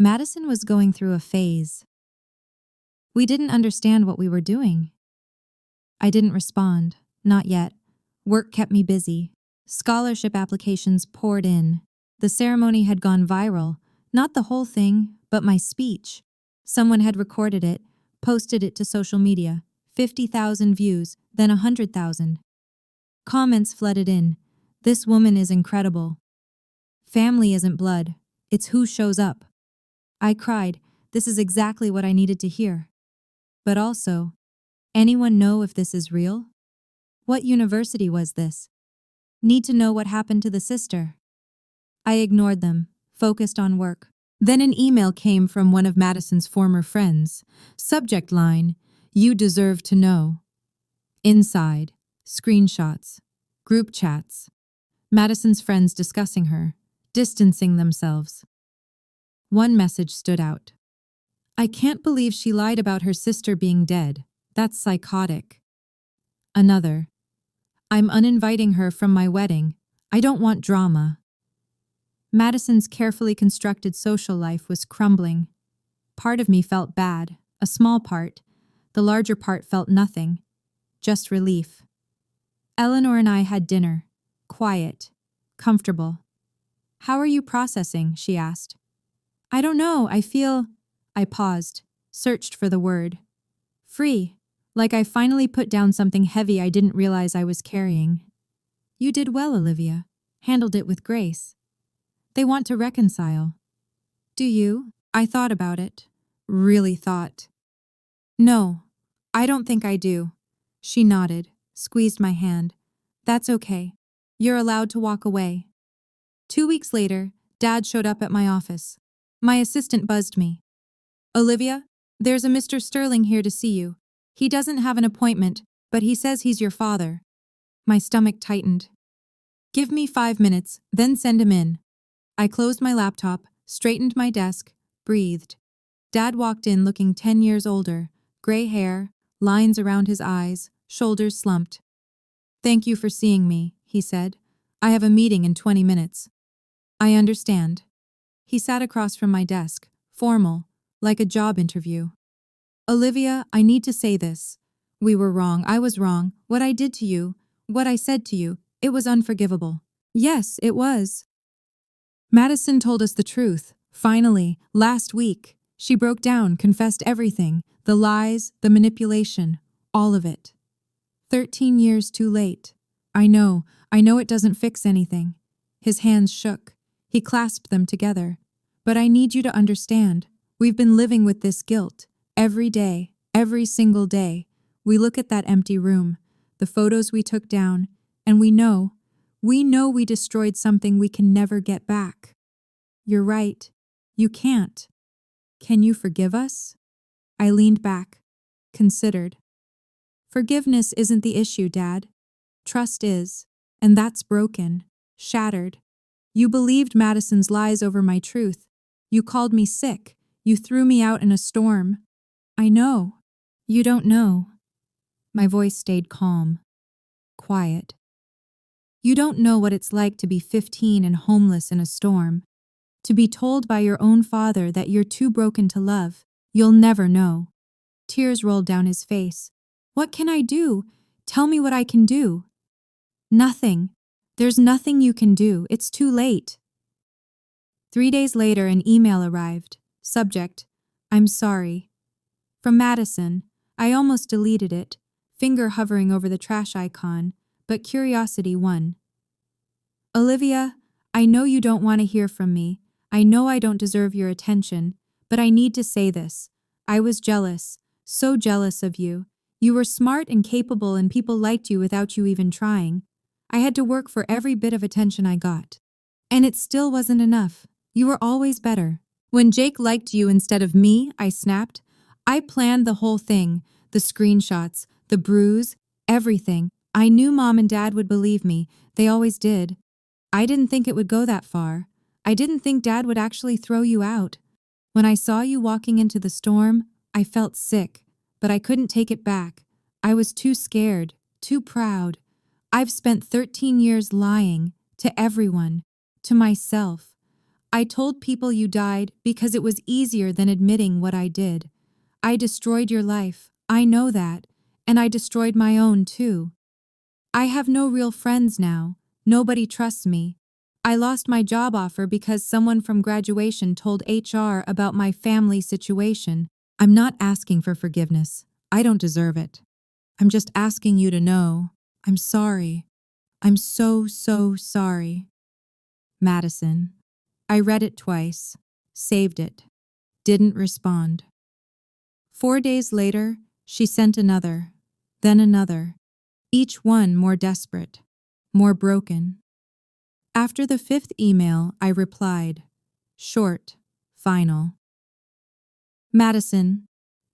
Speaker 1: Madison was going through a phase. We didn't understand what we were doing. I didn't respond, not yet. Work kept me busy. Scholarship applications poured in. The ceremony had gone viral, not the whole thing, but my speech. Someone had recorded it, posted it to social media. 50,000 views, then 100,000. Comments flooded in. This woman is incredible. Family isn't blood, it's who shows up. I cried, this is exactly what I needed to hear. But also, anyone know if this is real? What university was this? Need to know what happened to the sister. I ignored them, focused on work. Then an email came from one of Madison's former friends. Subject line, you deserve to know. Inside, screenshots, group chats. Madison's friends discussing her, distancing themselves. One message stood out. I can't believe she lied about her sister being dead. That's psychotic. Another. I'm uninviting her from my wedding. I don't want drama. Madison's carefully constructed social life was crumbling. Part of me felt bad, a small part. The larger part felt nothing, just relief. Eleanor and I had dinner, quiet, comfortable. How are you processing? She asked. I don't know, I paused, searched for the word. Free, like I finally put down something heavy I didn't realize I was carrying. You did well, Olivia. Handled it with grace. They want to reconcile. Do you? I thought about it. Really thought. No, I don't think I do. She nodded, squeezed my hand. That's okay. You're allowed to walk away. 2 weeks later, Dad showed up at my office. My assistant buzzed me. Olivia, there's a Mr. Sterling here to see you. He doesn't have an appointment, but he says he's your father. My stomach tightened. Give me 5 minutes, then send him in. I closed my laptop, straightened my desk, breathed. Dad walked in looking 10 years older, gray hair, lines around his eyes, shoulders slumped. Thank you for seeing me, he said. I have a meeting in 20 minutes. I understand. He sat across from my desk, formal, like a job interview. Olivia, I need to say this. We were wrong. I was wrong. What I did to you, what I said to you, it was unforgivable. Yes, it was. Madison told us the truth. Finally, last week. She broke down, confessed everything. The lies, the manipulation, all of it. 13 years too late. I know it doesn't fix anything. His hands shook. He clasped them together. But I need you to understand. We've been living with this guilt. Every day, every single day. We look at that empty room, the photos we took down, and we know we destroyed something we can never get back. You're right. You can't. Can you forgive us? I leaned back, considered. Forgiveness isn't the issue, Dad. Trust is, and that's broken, shattered. You believed Madison's lies over my truth. You called me sick. You threw me out in a storm. I know. You don't know. My voice stayed calm, quiet. You don't know what it's like to be 15 and homeless in a storm. To be told by your own father that you're too broken to love. You'll never know. Tears rolled down his face. What can I do? Tell me what I can do. Nothing. There's nothing you can do. It's too late. 3 days later, an email arrived. Subject, I'm sorry. From Madison. I almost deleted it, finger hovering over the trash icon, but curiosity won. Olivia, I know you don't want to hear from me. I know I don't deserve your attention, but I need to say this. I was jealous, so jealous of you. You were smart and capable and people liked you without you even trying. I had to work for every bit of attention I got. And it still wasn't enough. You were always better. When Jake liked you instead of me, I snapped. I planned the whole thing, the screenshots, the bruise, everything. I knew Mom and Dad would believe me. They always did. I didn't think it would go that far. I didn't think Dad would actually throw you out. When I saw you walking into the storm, I felt sick, but I couldn't take it back. I was too scared, too proud. I've spent 13 years lying, to everyone, to myself. I told people you died because it was easier than admitting what I did. I destroyed your life, I know that, and I destroyed my own too. I have no real friends now. Nobody trusts me. I lost my job offer because someone from graduation told HR about my family situation. I'm not asking for forgiveness. I don't deserve it. I'm just asking you to know. I'm sorry. I'm so sorry. Madison. I read it twice, saved it, didn't respond. 4 days later, she sent another, then another, each one more desperate, more broken. After the 5th email, I replied, short, final. Madison,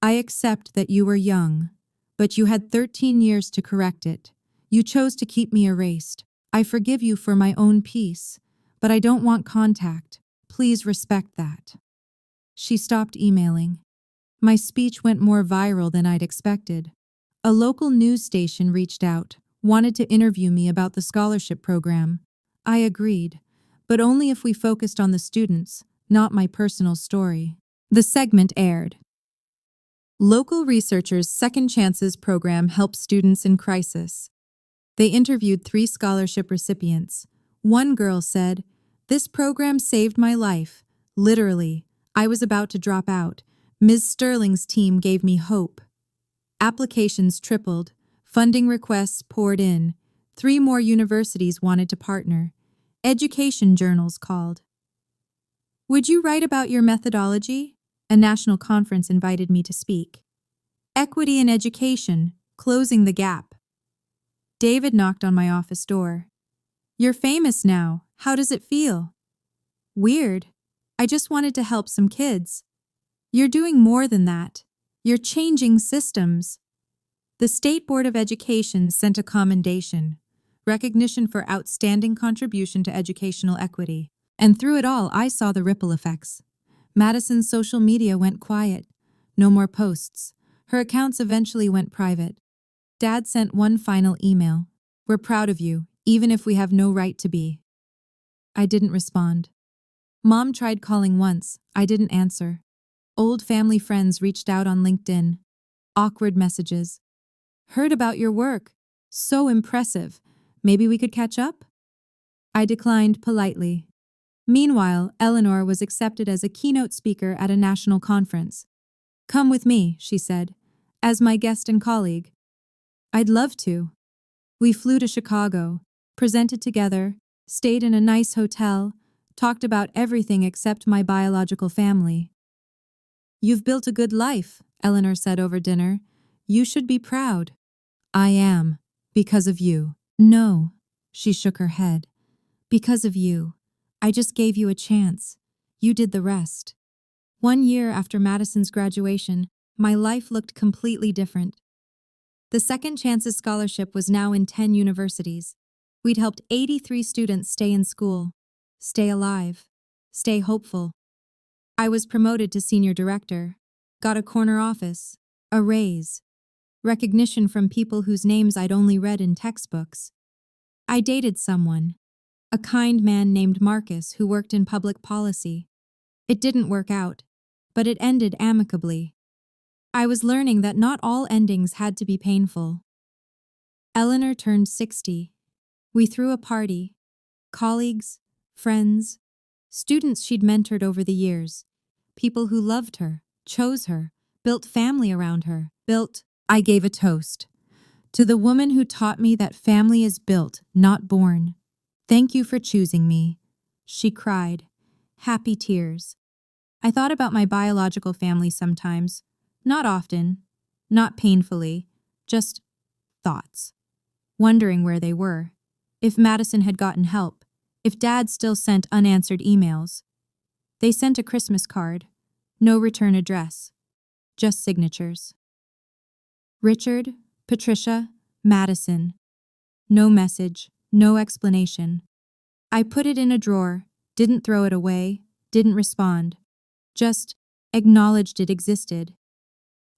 Speaker 1: I accept that you were young, but you had 13 years to correct it. You chose to keep me erased. I forgive you for my own peace, but I don't want contact. Please respect that. She stopped emailing. My speech went more viral than I'd expected. A local news station reached out, wanted to interview me about the scholarship program. I agreed, but only if we focused on the students, not my personal story. The segment aired. Local researchers' Second Chances program helps students in crisis. They interviewed 3 scholarship recipients. One girl said, "This program saved my life. Literally, I was about to drop out. Ms. Sterling's team gave me hope." Applications tripled. Funding requests poured in. 3 more universities wanted to partner. Education journals called. Would you write about your methodology? A national conference invited me to speak. Equity in education, closing the gap. David knocked on my office door. You're famous now. How does it feel? Weird. I just wanted to help some kids. You're doing more than that. You're changing systems. The State Board of Education sent a commendation, recognition for outstanding contribution to educational equity. And through it all, I saw the ripple effects. Madison's social media went quiet. No more posts. Her accounts eventually went private. Dad sent one final email. We're proud of you, even if we have no right to be. I didn't respond. Mom tried calling once. I didn't answer. Old family friends reached out on LinkedIn. Awkward messages. Heard about your work. So impressive. Maybe we could catch up? I declined politely. Meanwhile, Eleanor was accepted as a keynote speaker at a national conference. Come with me, she said, as my guest and colleague. I'd love to. We flew to Chicago, presented together, stayed in a nice hotel, talked about everything except my biological family. You've built a good life, Eleanor said over dinner. You should be proud. I am, because of you. No, she shook her head. Because of you. I just gave you a chance. You did the rest. 1 year after Madison's graduation, my life looked completely different. The Second Chances Scholarship was now in 10 universities. We'd helped 83 students stay in school, stay alive, stay hopeful. I was promoted to senior director, got a corner office, a raise, recognition from people whose names I'd only read in textbooks. I dated someone, a kind man named Marcus who worked in public policy. It didn't work out, but it ended amicably. I was learning that not all endings had to be painful. Eleanor turned 60. We threw a party. Colleagues, friends, students she'd mentored over the years, people who loved her, chose her, built family around her, I gave a toast. To the woman who taught me that family is built, not born. Thank you for choosing me. She cried, happy tears. I thought about my biological family sometimes, not often, not painfully, just thoughts. Wondering where they were, if Madison had gotten help, if Dad still sent unanswered emails. They sent a Christmas card. No return address. Just signatures. Richard, Patricia, Madison. No message, no explanation. I put it in a drawer, didn't throw it away, didn't respond. Just acknowledged it existed.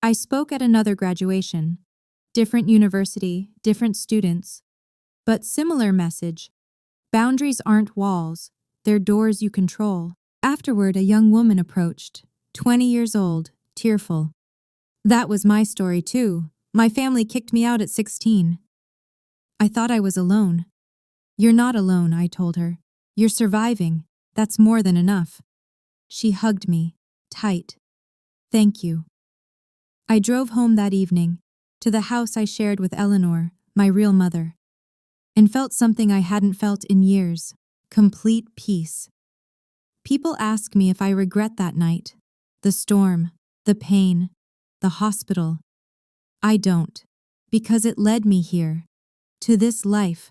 Speaker 1: I spoke at another graduation. Different university, different students. But similar message. Boundaries aren't walls, they're doors you control. Afterward, a young woman approached, 20 years old, tearful. That was my story too. My family kicked me out at 16. I thought I was alone. You're not alone, I told her. You're surviving. That's more than enough. She hugged me, tight. Thank you. I drove home that evening, to the house I shared with Eleanor, my real mother, and felt something I hadn't felt in years, complete peace. People ask me if I regret that night, the storm, the pain, the hospital. I don't, because it led me here, to this life,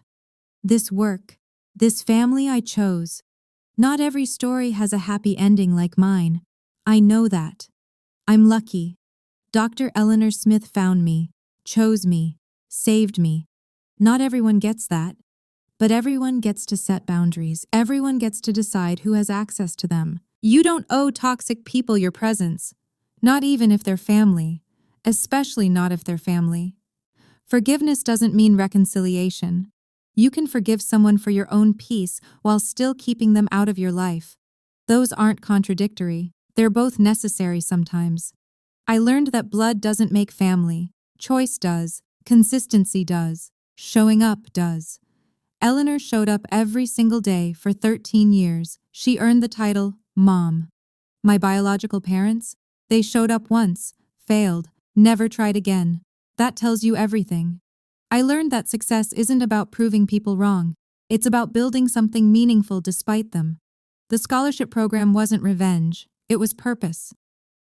Speaker 1: this work, this family I chose. Not every story has a happy ending like mine. I know that. I'm lucky. Dr. Eleanor Smith found me, chose me, saved me. Not everyone gets that. But everyone gets to set boundaries. Everyone gets to decide who has access to them. You don't owe toxic people your presence, not even if they're family, especially not if they're family. Forgiveness doesn't mean reconciliation. You can forgive someone for your own peace while still keeping them out of your life. Those aren't contradictory. They're both necessary sometimes. I learned that blood doesn't make family. Choice does. Consistency does. Showing up does. Eleanor showed up every single day for 13 years. She earned the title Mom. My biological parents? They showed up once, failed, never tried again. That tells you everything. I learned that success isn't about proving people wrong. It's about building something meaningful despite them. The scholarship program wasn't revenge. It was purpose.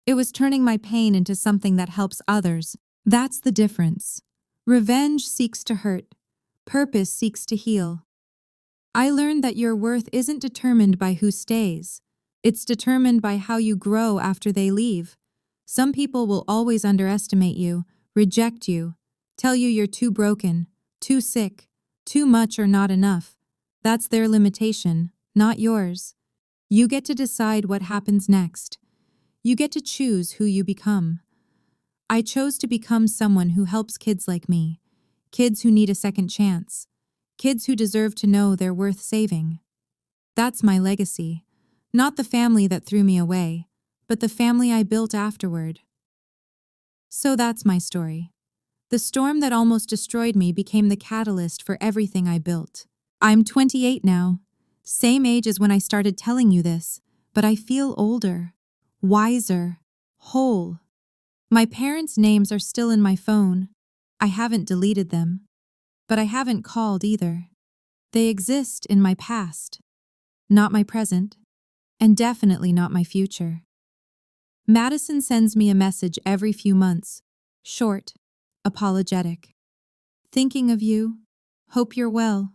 Speaker 1: It was turning my pain into something that helps others. That's the difference. Revenge seeks to hurt. Purpose seeks to heal. I learned that your worth isn't determined by who stays. It's determined by how you grow after they leave. Some people will always underestimate you, reject you, tell you you're too broken, too sick, too much or not enough. That's their limitation, not yours. You get to decide what happens next. You get to choose who you become. I chose to become someone who helps kids like me. Kids who need a second chance. Kids who deserve to know they're worth saving. That's my legacy. Not the family that threw me away, but the family I built afterward. So that's my story. The storm that almost destroyed me became the catalyst for everything I built. I'm 28 now, same age as when I started telling you this, but I feel older, wiser, whole. My parents' names are still in my phone. I haven't deleted them, but I haven't called either. They exist in my past, not my present, and definitely not my future. Madison sends me a message every few months, short, apologetic. Thinking of you, hope you're well.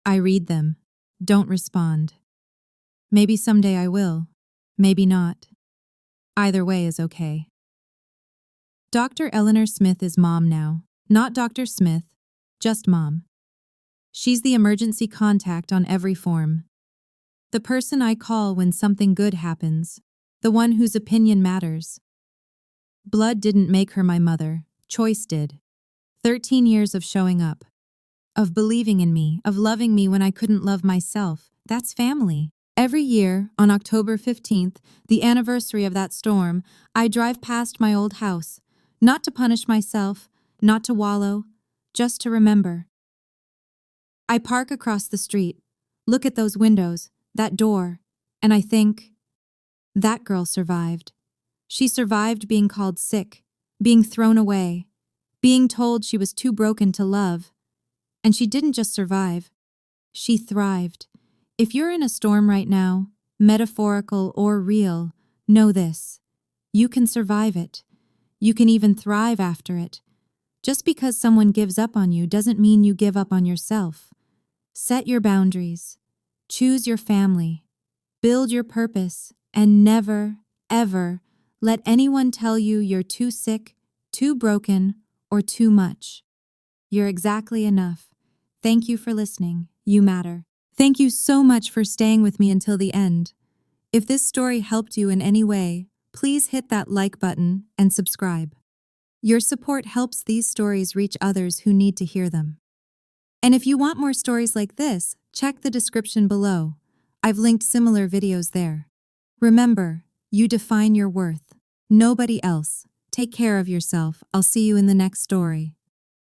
Speaker 1: I read them, don't respond. Maybe someday I will, maybe not. Either way is okay. Dr. Eleanor Smith is Mom now, not Dr. Smith, just Mom. She's the emergency contact on every form. The person I call when something good happens, the one whose opinion matters. Blood didn't make her my mother, choice did. 13 years of showing up, of believing in me, of loving me when I couldn't love myself. That's family. Every year, on October 15th, the anniversary of that storm, I drive past my old house, not to punish myself, not to wallow, just to remember. I park across the street, look at those windows, that door, and I think, that girl survived. She survived being called sick, being thrown away, being told she was too broken to love. And she didn't just survive, she thrived. If you're in a storm right now, metaphorical or real, know this. You can survive it. You can even thrive after it. Just because someone gives up on you doesn't mean you give up on yourself. Set your boundaries. Choose your family. Build your purpose and never, ever let anyone tell you you're too sick, too broken, or too much. You're exactly enough. Thank you for listening. You matter. Thank you so much for staying with me until the end. If this story helped you in any way, please hit that like button and subscribe. Your support helps these stories reach others who need to hear them. And if you want more stories like this, check the description below. I've linked similar videos there. Remember, you define your worth. Nobody else. Take care of yourself. I'll see you in the next story.